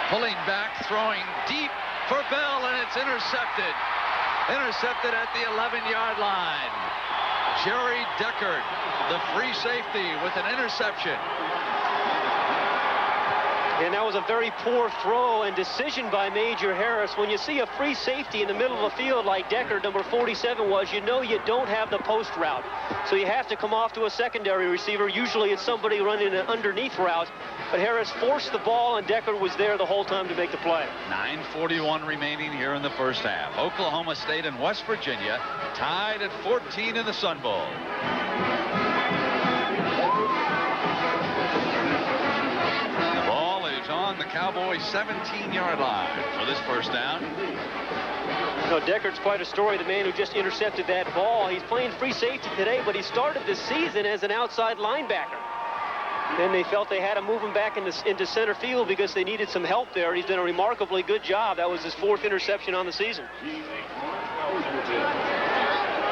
pulling back, throwing deep for Bell, and it's intercepted. Intercepted at the 11-yard line. Jerry Deckard, the free safety, with an interception. And that was a very poor throw and decision by Major Harris. When you see a free safety in the middle of the field like Deckard, number 47 was, you know you don't have the post route. So you have to come off to a secondary receiver. Usually it's somebody running an underneath route. But Harris forced the ball, and Deckard was there the whole time to make the play. 9:41 remaining here in the first half. Oklahoma State and West Virginia tied at 14 in the Sun Bowl. On the Cowboys' 17-yard line for this first down. You know, Deckard's quite a story, the man who just intercepted that ball. He's playing free safety today, but he started the season as an outside linebacker. Then they felt they had to move him back into center field because they needed some help there. He's done a remarkably good job. That was his 4th interception on the season.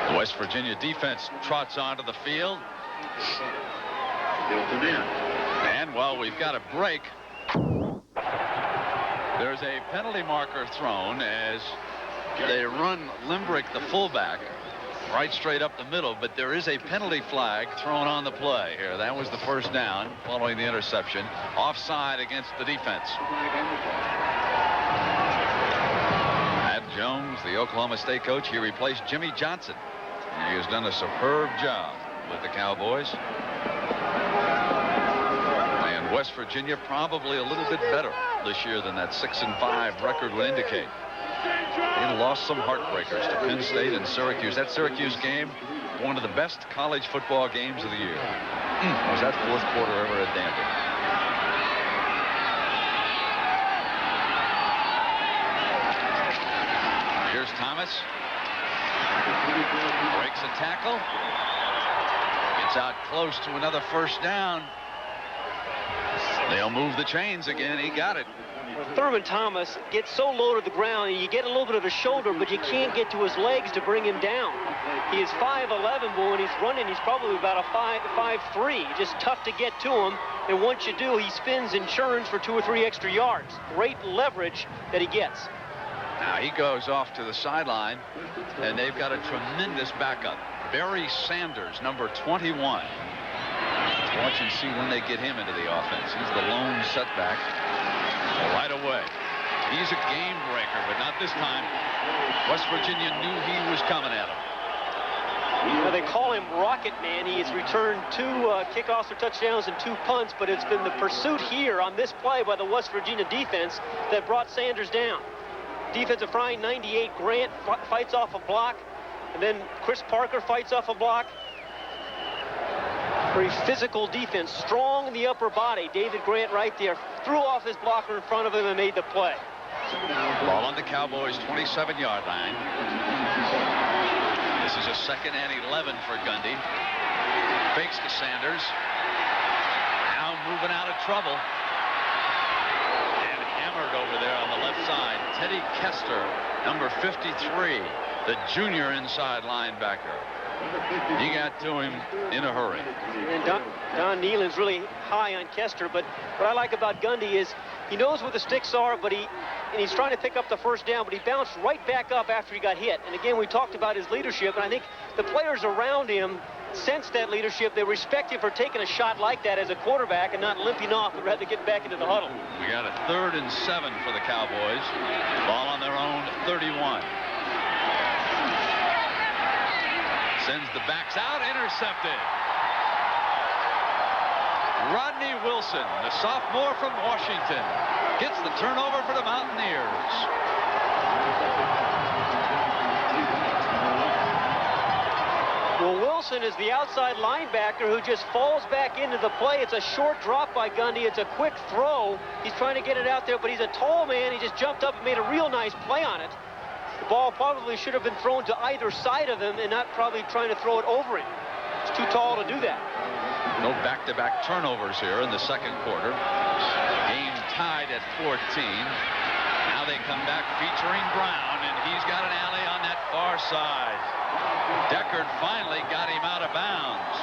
The West Virginia defense trots onto the field. And, well, we've got a break. There's a penalty marker thrown as they run Limbrick, the fullback, right straight up the middle, but there is a penalty flag thrown on the play here. That was the first down following the interception. Offside against the defense. Matt Jones, the Oklahoma State coach, he replaced Jimmy Johnson. He has done a superb job with the Cowboys. West Virginia probably a little bit better this year than that 6-5 record would indicate. They lost some heartbreakers to Penn State and Syracuse. That Syracuse game, one of the best college football games of the year. Was that 4th quarter ever a dandy? Here's Thomas. Breaks a tackle. Gets out close to another first down. They'll move the chains again. He got it. Thurman Thomas gets so low to the ground, and you get a little bit of a shoulder, but you can't get to his legs to bring him down. He is 5'11", but when he's running, he's probably about a 5'3". Just tough to get to him. And once you do, he spins and churns for 2 or 3 extra yards. Great leverage that he gets. Now he goes off to the sideline, and they've got a tremendous backup. Barry Sanders, number 21. Watch and see when they get him into the offense. He's the lone setback right away. He's a game breaker, but not this time. West Virginia knew he was coming at him. Now they call him Rocket Man. He has returned 2 kickoffs for touchdowns and 2 punts, but it's been the pursuit here on this play by the West Virginia defense that brought Sanders down. Defensive front 98 Grant fights off a block, and then Chris Parker fights off a block. Very physical defense, strong in the upper body. David Grant right there threw off his blocker in front of him and made the play. Ball on the Cowboys' 27-yard line. This is a 2nd and 11 for Gundy. Fakes to Sanders. Now moving out of trouble. And hammered over there on the left side. Teddy Kester, number 53, the junior inside linebacker. He got to him in a hurry. And Don Nehlen's really high on Kester, but what I like about Gundy is he knows where the sticks are, but he's trying to pick up the first down, but he bounced right back up after he got hit. And again, we talked about his leadership, and I think the players around him sense that leadership. They respect him for taking a shot like that as a quarterback and not limping off, but rather get back into the huddle. We got a 3rd and 7 for the Cowboys. Ball on their own 31. Sends the backs out, intercepted. Rodney Wilson, the sophomore from Washington, gets the turnover for the Mountaineers. Well, Wilson is the outside linebacker who just falls back into the play. It's a short drop by Gundy. It's a quick throw. He's trying to get it out there, but he's a tall man. He just jumped up and made a real nice play on it. The ball probably should have been thrown to either side of him and not probably trying to throw it over him. He's too tall to do that. No back-to-back turnovers here in the second quarter. Game tied at 14. Now they come back featuring Brown, and he's got an alley on that far side. Deckard finally got him out of bounds.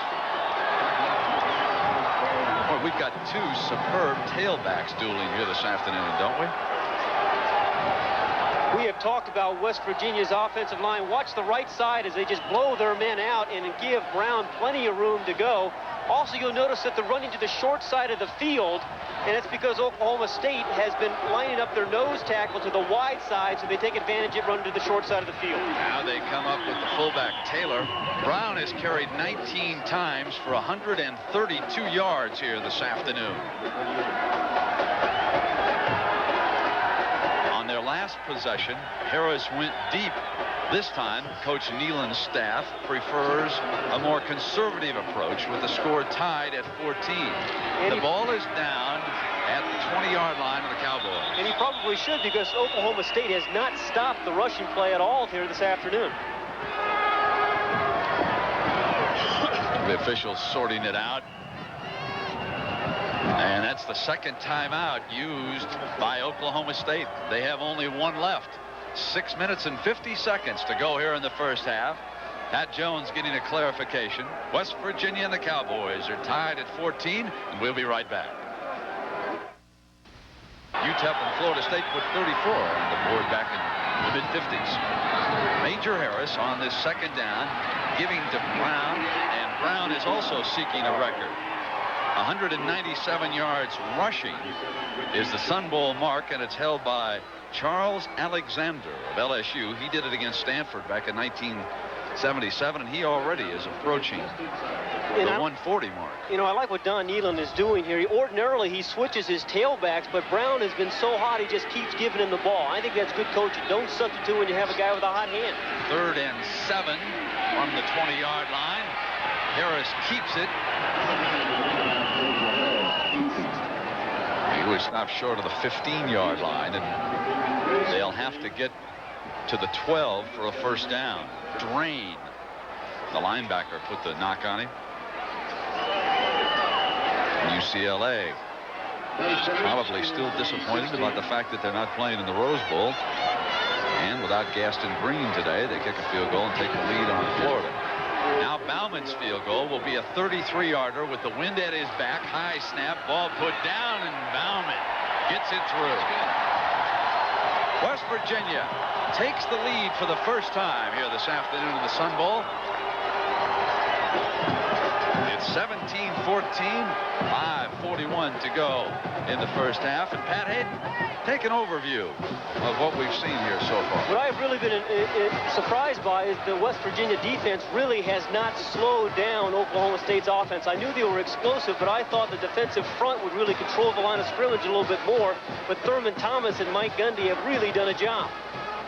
Boy, we've got 2 superb tailbacks dueling here this afternoon, don't we? We have talked about West Virginia's offensive line. Watch the right side as they just blow their men out and give Brown plenty of room to go. Also, you'll notice that they're running to the short side of the field, and it's because Oklahoma State has been lining up their nose tackle to the wide side, so they take advantage of running to the short side of the field. Now they come up with the fullback, Taylor. Brown has carried 19 times for 132 yards here this afternoon. On their last possession, Harris went deep. This time, Coach Nehlen's staff prefers a more conservative approach with the score tied at 14. The ball is down at the 20-yard line of the Cowboys. And he probably should, because Oklahoma State has not stopped the rushing play at all here this afternoon. The officials sorting it out. And that's the second timeout used by Oklahoma State. They have only one left. 6 minutes and 50 seconds to go here in the first half. Pat Jones getting a clarification. West Virginia and the Cowboys are tied at 14, and we'll be right back. UTEP and Florida State put 34 on the board back in the mid-50s. Major Harris on this second down, giving to Brown, and Brown is also seeking a record. 197 yards rushing is the Sun Bowl mark, and it's held by Charles Alexander of LSU. He did it against Stanford back in 1977, and he already is approaching the 140 mark. You know, I like what Don Nehlen is doing here. Ordinarily, he switches his tailbacks, but Brown has been so hot, he just keeps giving him the ball. I think that's good coaching. Don't substitute when you have a guy with a hot hand. 3rd and 7 from the 20-yard line. Harris keeps it. He was stopped short of the 15-yard line, and they'll have to get to the 12 for a first down. Drain, the linebacker, put the knock on him. UCLA probably still disappointed about the fact that they're not playing in the Rose Bowl. And without Gaston Green today, they kick a field goal and take the lead on Florida. Now Baumann's field goal will be a 33-yarder with the wind at his back. High snap, ball put down, and Baumann gets it through. West Virginia takes the lead for the first time here this afternoon in the Sun Bowl. It's 17-14, 5:41 to go in the first half. And Pat Hayden, take an overview of what we've seen here so far. What I've really been surprised by is the West Virginia defense really has not slowed down Oklahoma State's offense. I knew they were explosive, but I thought the defensive front would really control the line of scrimmage a little bit more. But Thurman Thomas and Mike Gundy have really done a job.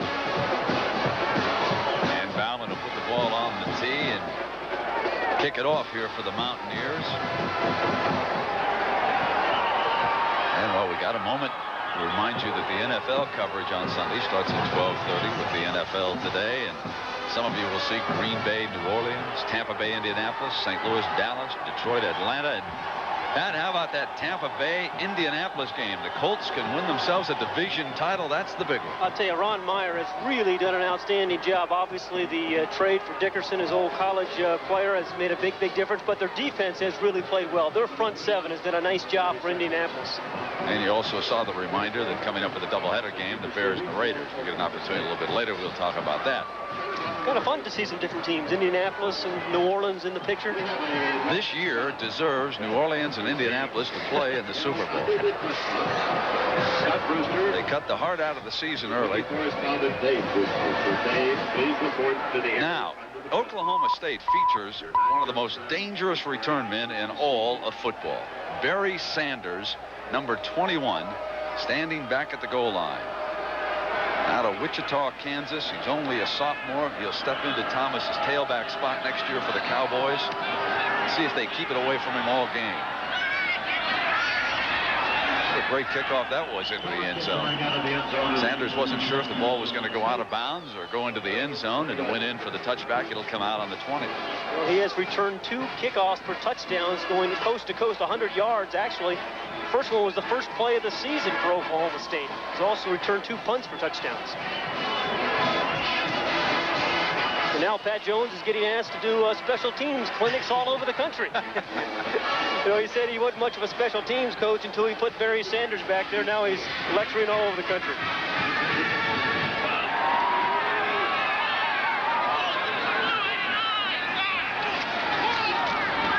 And Baumann will put the ball on the tee and kick it off here for the Mountaineers. And well, we got a moment to remind you that the NFL coverage on Sunday starts at 12:30 with the NFL Today, and some of you will see Green Bay, New Orleans, Tampa Bay, Indianapolis, St. Louis, Dallas, Detroit, Atlanta, and Pat, how about that Tampa Bay Indianapolis game? The Colts can win themselves a division title. That's the big one. I'll tell you, Ron Meyer has really done an outstanding job. Obviously, the trade for Dickerson, his old college player, has made a big difference, but their defense has really played well. Their front seven has done a nice job for Indianapolis. And you also saw the reminder that coming up with a doubleheader game, the Bears and the Raiders. We'll get an opportunity a little bit later. We'll talk about that. Kind of fun to see some different teams. Indianapolis and New Orleans in the picture. This year deserves New Orleans and Indianapolis to play in the Super Bowl. They cut the heart out of the season early. Now, Oklahoma State features one of the most dangerous return men in all of football. Barry Sanders, number 21, standing back at the goal line. Out of Wichita, Kansas. He's only a sophomore. He'll step into Thomas's tailback spot next year for the Cowboys. See if they keep it away from him all game. What a great kickoff that was into the end zone. Sanders wasn't sure if the ball was going to go out of bounds or go into the end zone, and it went in for the touchback. It'll come out on the 20. Well, he has returned 2 kickoffs for touchdowns, going coast to coast, 100 yards actually. First one was the first play of the season for Oklahoma State. He's also returned 2 punts for touchdowns. And now Pat Jones is getting asked to do special teams clinics all over the country. You know, he said he wasn't much of a special teams coach until he put Barry Sanders back there. Now he's lecturing all over the country.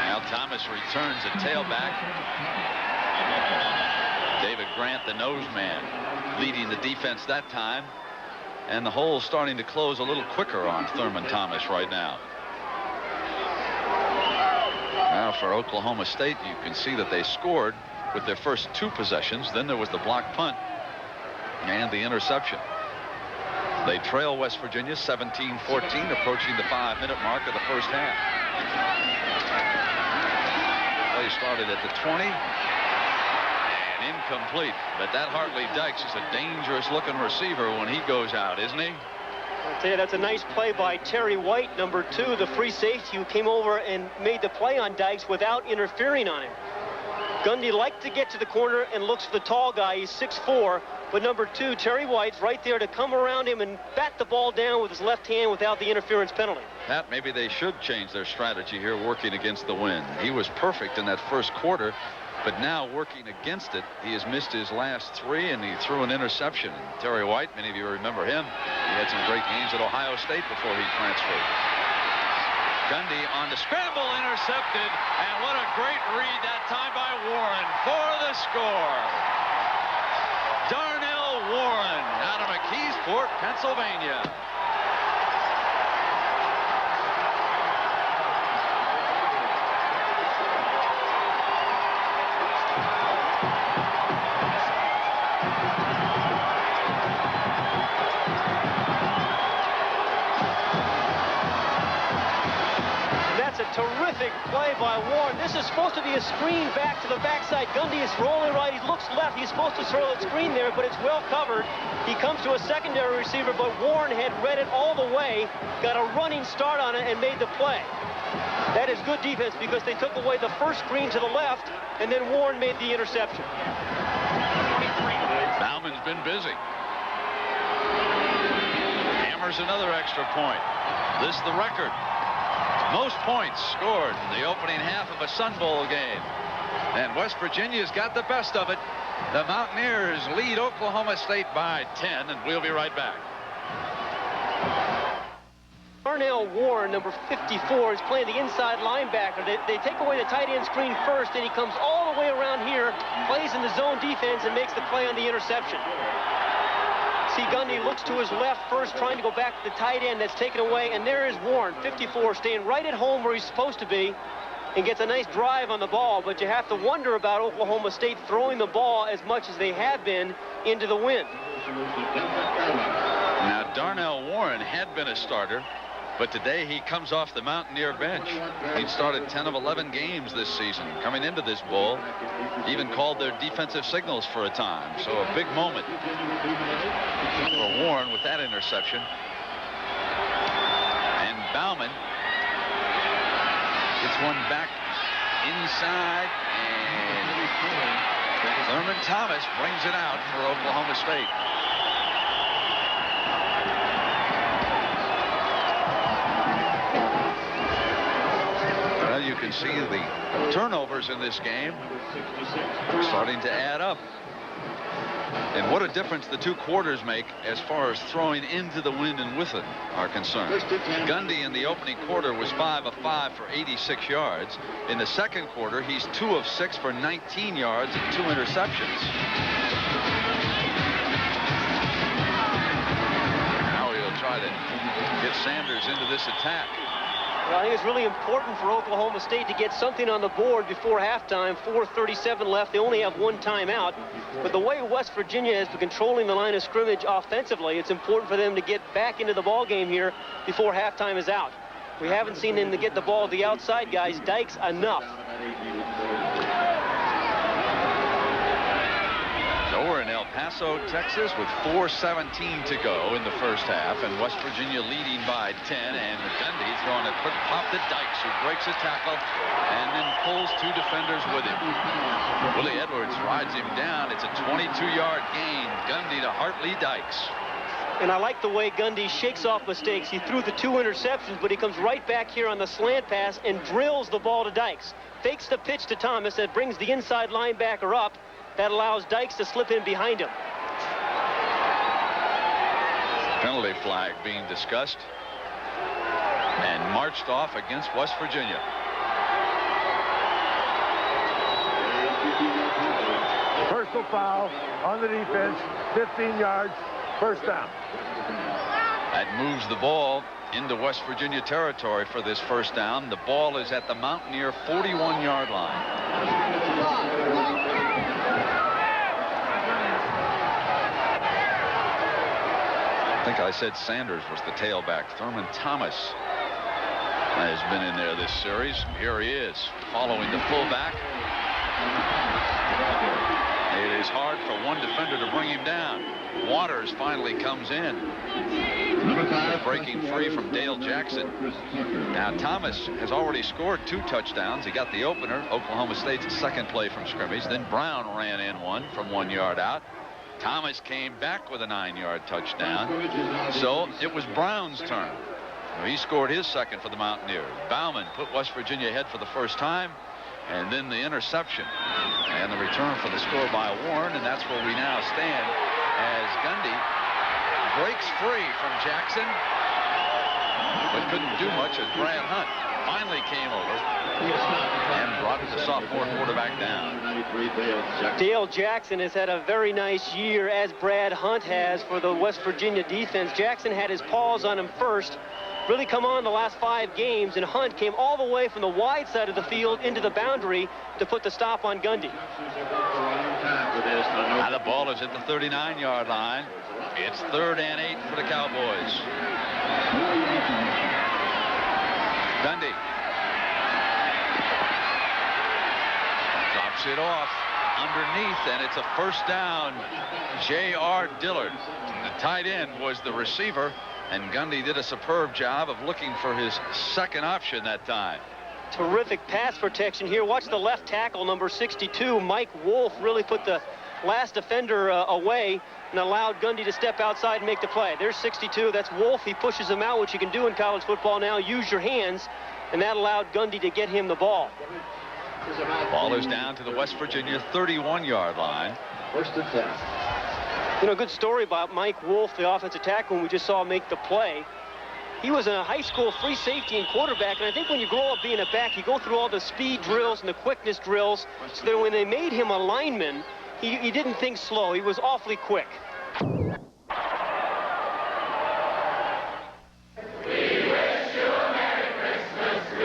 Now Thomas returns a tailback. David Grant, the nose man, leading the defense that time. And the hole starting to close a little quicker on Thurman Thomas right now. Now for Oklahoma State, you can see that they scored with their first 2 possessions. Then there was the block punt and the interception. They trail West Virginia 17-14, approaching the 5-minute mark of the first half. Play started at the 20. Incomplete, but that Hart Lee Dykes is a dangerous looking receiver when he goes out, isn't he? I'll tell you, that's a nice play by Terry White, number 2, the free safety, who came over and made the play on Dykes without interfering on him. Gundy liked to get to the corner and looks for the tall guy. He's 6'4", but number 2, Terry White's right there to come around him and bat the ball down with his left hand without the interference penalty. Pat, maybe they should change their strategy here, working against the wind. He was perfect in that first quarter. But now working against it, he has missed his last 3, and he threw an interception. And Terry White, many of you remember him. He had some great games at Ohio State before he transferred. Gundy on the scramble, intercepted, and what a great read that time by Warren for the score. Darnell Warren out of McKeesport, Pennsylvania. Terrific play by Warren. This is supposed to be a screen back to the backside. Gundy is rolling right. He looks left. He's supposed to throw the screen there, but it's well covered. He comes to a secondary receiver, but Warren had read it all the way, got a running start on it, and made the play. That is good defense because they took away the first screen to the left, and then Warren made the interception. Baumann's been busy. Hammers another extra point. This is the record. Most points scored in the opening half of a Sun Bowl game. And West Virginia's got the best of it. The Mountaineers lead Oklahoma State by 10, and we'll be right back. Darnell Warren, number 54, is playing the inside linebacker. They take away the tight end screen first, and he comes all the way around here, plays in the zone defense, and makes the play on the interception. See, Gundy looks to his left first, trying to go back to the tight end that's taken away, and there is Warren, 54, staying right at home where he's supposed to be, and gets a nice drive on the ball. But you have to wonder about Oklahoma State throwing the ball as much as they have been into the wind. Now, Darnell Warren had been a starter, but today he comes off the Mountaineer bench. He'd started 10 of 11 games this season coming into this bowl. Even called their defensive signals for a time. So a big moment for Warren with that interception. And Baumann gets one back inside, Thurman Thomas brings it out for Oklahoma State. Well, you can see the turnovers in this game starting to add up. And what a difference the two quarters make as far as throwing into the wind and with it are concerned. Gundy in the opening quarter was 5 of 5 for 86 yards. In the second quarter, he's 2 of 6 for 19 yards and 2 interceptions. Now he'll try to get Sanders into this attack. Well, I think it's really important for Oklahoma State to get something on the board before halftime. 4:37 left. They only have 1 timeout. But the way West Virginia has been controlling the line of scrimmage offensively, it's important for them to get back into the ball game here before halftime is out. We haven't seen them to get the ball to the outside guys. Dykes enough. So we're in El Paso, Texas, with 4:17 to go in the first half, and West Virginia leading by 10. And Gundy throwing a quick pop to Dykes, who breaks a tackle and then pulls 2 defenders with him. Willie Edwards rides him down. It's a 22-yard gain. Gundy to Hart Lee Dykes. And I like the way Gundy shakes off mistakes. He threw the 2 interceptions, but he comes right back here on the slant pass and drills the ball to Dykes. Fakes the pitch to Thomas. That brings the inside linebacker up. That allows Dykes to slip in behind him. Penalty flag being discussed and marched off against West Virginia. Personal foul on the defense, 15 yards, first down. That moves the ball into West Virginia territory for this first down. The ball is at the Mountaineer 41-yard line. I think I said Sanders was the tailback. Thurman Thomas has been in there this series. Here he is, following the fullback. It is hard for one defender to bring him down. Waters finally comes in, breaking free from Dale Jackson. Now Thomas has already scored 2 touchdowns. He got the opener, Oklahoma State's second play from scrimmage. Then Brown ran in one from 1 yard out. Thomas came back with a 9-yard touchdown. So it was Brown's turn. He scored his second for the Mountaineers. Baumann put West Virginia ahead for the first time. And then the interception. And the return for the score by Warren. And that's where we now stand as Gundy breaks free from Jackson. But couldn't do much as Brad Hunt finally came over and brought the sophomore quarterback down. Dale Jackson has had a very nice year, as Brad Hunt has, for the West Virginia defense. Jackson had his paws on him first, really come on the last 5 games, and Hunt came all the way from the wide side of the field into the boundary to put the stop on Gundy. Now the ball is at the 39-yard line. It's 3rd and 8 for the Cowboys. Gundy drops it off underneath, and it's a first down. J.R. Dillard, the tight end, was the receiver, and Gundy did a superb job of looking for his second option that time. Terrific pass protection here. Watch the left tackle, number 62, Mike Wolf, really put the last defender away and allowed Gundy to step outside and make the play. There's 62. That's Wolf. He pushes him out, which you can do in college football now. Use your hands, and that allowed Gundy to get him the ball. Ball is down to the West Virginia 31-yard line. First and 10. You know, good story about Mike Wolf, the offensive tackle, whom we just saw make the play. He was a high school free safety and quarterback, and I think when you grow up being a back, you go through all the speed drills and the quickness drills, so that when they made him a lineman, he didn't think slow. He was awfully quick.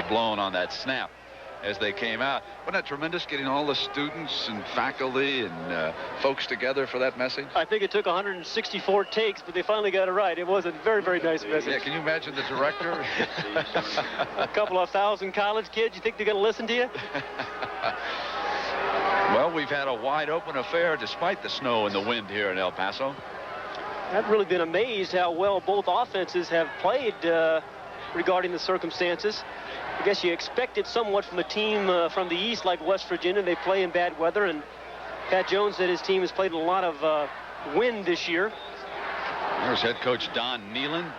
Blown on that snap as they came out. Wasn't that tremendous, getting all the students and faculty and folks together for that message? I think it took 164 takes, but they finally got it right. It was a very, very nice message. Yeah, can you imagine the director? A couple of thousand college kids, you think they're going to listen to you? Well, we've had a wide open affair despite the snow and the wind here in El Paso. I've really been amazed how well both offenses have played regarding the circumstances. I guess you expect it somewhat from a team from the East like West Virginia. They play in bad weather, and Pat Jones said his team has played in a lot of wind this year. There's head coach Don Nehlen.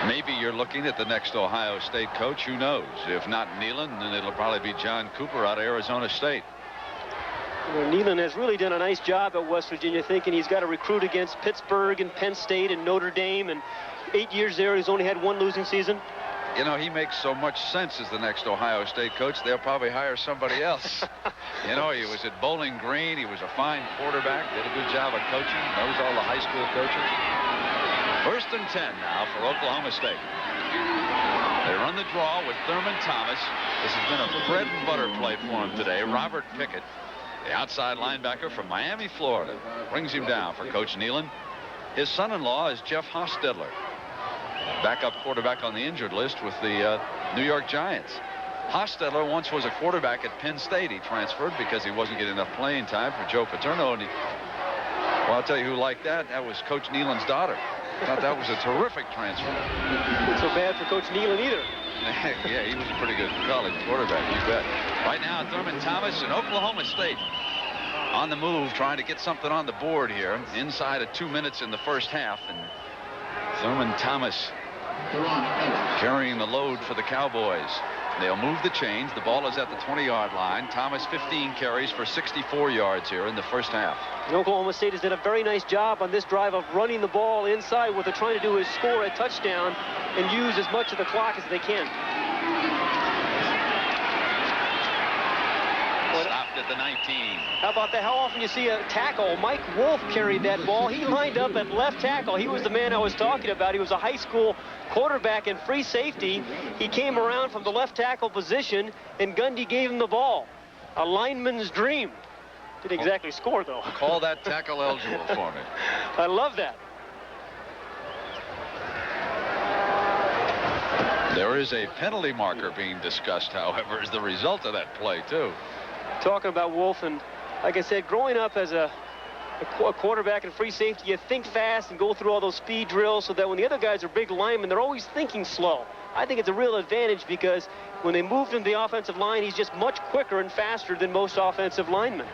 Maybe you're looking at the next Ohio State coach. Who knows? If not Nehlen, then it'll probably be John Cooper out of Arizona State. Well, Nehlen has really done a nice job at West Virginia, thinking he's got to recruit against Pittsburgh and Penn State and Notre Dame, and 8 years there, he's only had one losing season. You know, he makes so much sense as the next Ohio State coach, they'll probably hire somebody else. You know, he was at Bowling Green. He was a fine quarterback, did a good job of coaching, knows all the high school coaches. 1st and 10 now for Oklahoma State. They run the draw with Thurman Thomas. This has been a bread and butter play for him today. Robert Pickett, the outside linebacker from Miami, Florida, brings him down for Coach Nehlen. His son-in-law is Jeff Hostetler, backup quarterback on the injured list with the New York Giants. Hostetler once was a quarterback at Penn State. He transferred because he wasn't getting enough playing time for Joe Paterno. And well, I'll tell you who liked that. That was Coach Nehlen's daughter. Thought that was a terrific transfer. Not so bad for Coach Nehlen either. Yeah, he was a pretty good college quarterback, you bet. Right now, Thurman Thomas and Oklahoma State on the move, trying to get something on the board here inside of 2 minutes in the first half. And Thurman Thomas carrying the load for the Cowboys. They'll move the chains. The ball is at the 20-yard line. Thomas 15 carries for 64 yards here in the first half. And Oklahoma State has done a very nice job on this drive of running the ball inside. What they're trying to do is score a touchdown and use as much of the clock as they can. Stopped at the 19. How about that? How often you see a tackle? Mike Wolf carried that ball. He lined up at left tackle. He was the man I was talking about. He was a high school quarterback and free safety. He came around from the left tackle position, and Gundy gave him the ball. A lineman's dream. Didn't exactly score, though. Call that tackle eligible for me. I love that. There is a penalty marker being discussed, however, as the result of that play, too. Talking about Wolf, and like I said, growing up as a quarterback and free safety, you think fast and go through all those speed drills so that when the other guys are big linemen, they're always thinking slow. I think it's a real advantage because when they moved him to the offensive line, he's just much quicker and faster than most offensive linemen.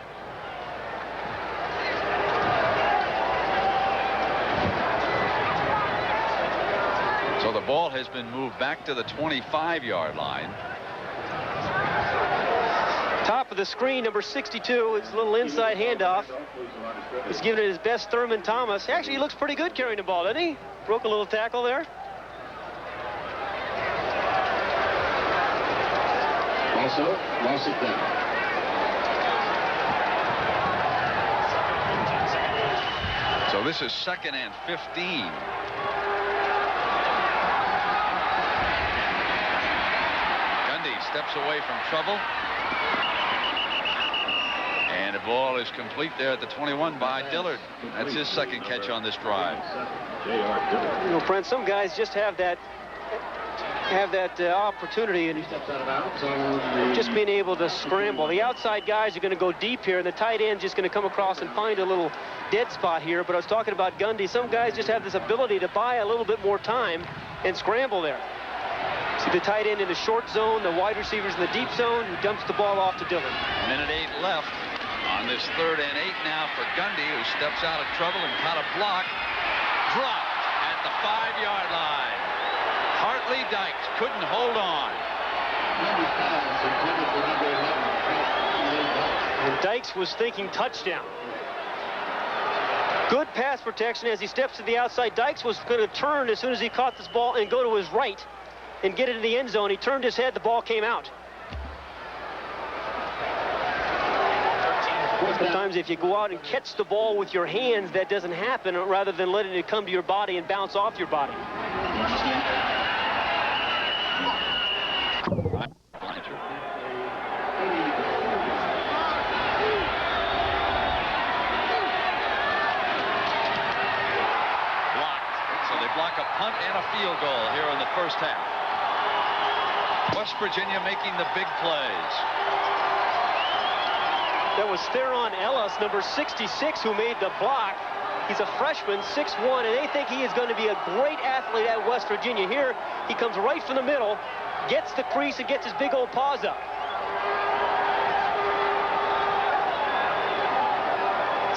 So the ball has been moved back to the 25-yard line. Top of the screen, number 62. It's a little inside handoff. He's giving it his best, Thurman Thomas. Actually, he looks pretty good carrying the ball, doesn't he? Broke a little tackle there. Also, loss it down. So this is 2nd and 15. Gundy steps away from trouble. And the ball is complete there at the 21 by Dillard. That's his second catch on this drive. You know, Brent, some guys just have that opportunity and just being able to scramble. The outside guys are going to go deep here, and the tight end just going to come across and find a little dead spot here. But I was talking about Gundy. Some guys just have this ability to buy a little bit more time and scramble there. See the tight end in the short zone, the wide receivers in the deep zone, who dumps the ball off to Dillard. 1:08 left on this 3rd and 8 now for Gundy, who steps out of trouble and caught a block. Dropped at the 5-yard line. Hart Lee Dykes couldn't hold on. And Dykes was thinking touchdown. Good pass protection as he steps to the outside. Dykes was going to turn as soon as he caught this ball and go to his right and get it in the end zone. He turned his head, the ball came out. Sometimes if you go out and catch the ball with your hands, that doesn't happen, rather than letting it come to your body and bounce off your body. Block a punt and a field goal here in the first half. West Virginia making the big plays. That was Theron Ellis, number 66, who made the block. He's a freshman, 6'1", and they think he is going to be a great athlete at West Virginia. Here, he comes right from the middle, gets the crease, and gets his big old paws up.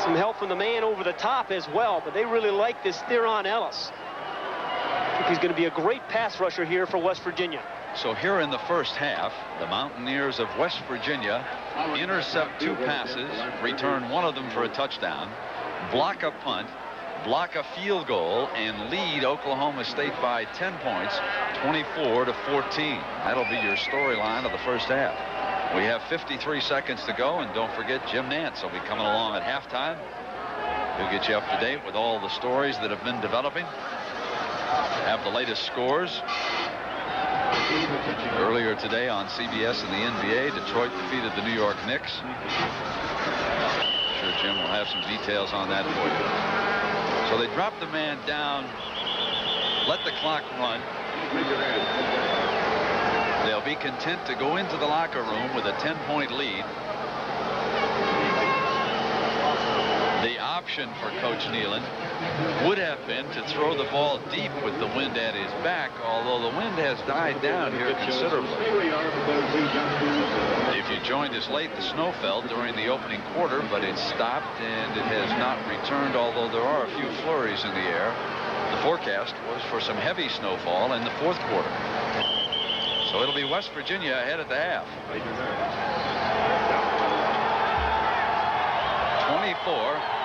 Some help from the man over the top as well, but they really like this Theron Ellis. I think he's going to be a great pass rusher here for West Virginia. So here in the first half, the Mountaineers of West Virginia intercept 2 passes, return 1 of them for a touchdown, block a punt, block a field goal, and lead Oklahoma State by 10 points, 24-14. That'll be your storyline of the first half. We have 53 seconds to go, and don't forget Jim Nance will be coming along at halftime. He'll get you up to date with all the stories that have been developing. Have the latest scores. Earlier today on CBS and the NBA, Detroit defeated the New York Knicks. I'm sure Jim will have some details on that for you. So they drop the man down, let the clock run. They'll be content to go into the locker room with a 10-point lead. The option for Coach Nealon would have been to throw the ball deep with the wind at his back, although the wind has died down here considerably. If you joined us late, the snow fell during the opening quarter, but it stopped and it has not returned, although there are a few flurries in the air. The forecast was for some heavy snowfall in the 4th quarter. So it'll be West Virginia ahead at the half. 24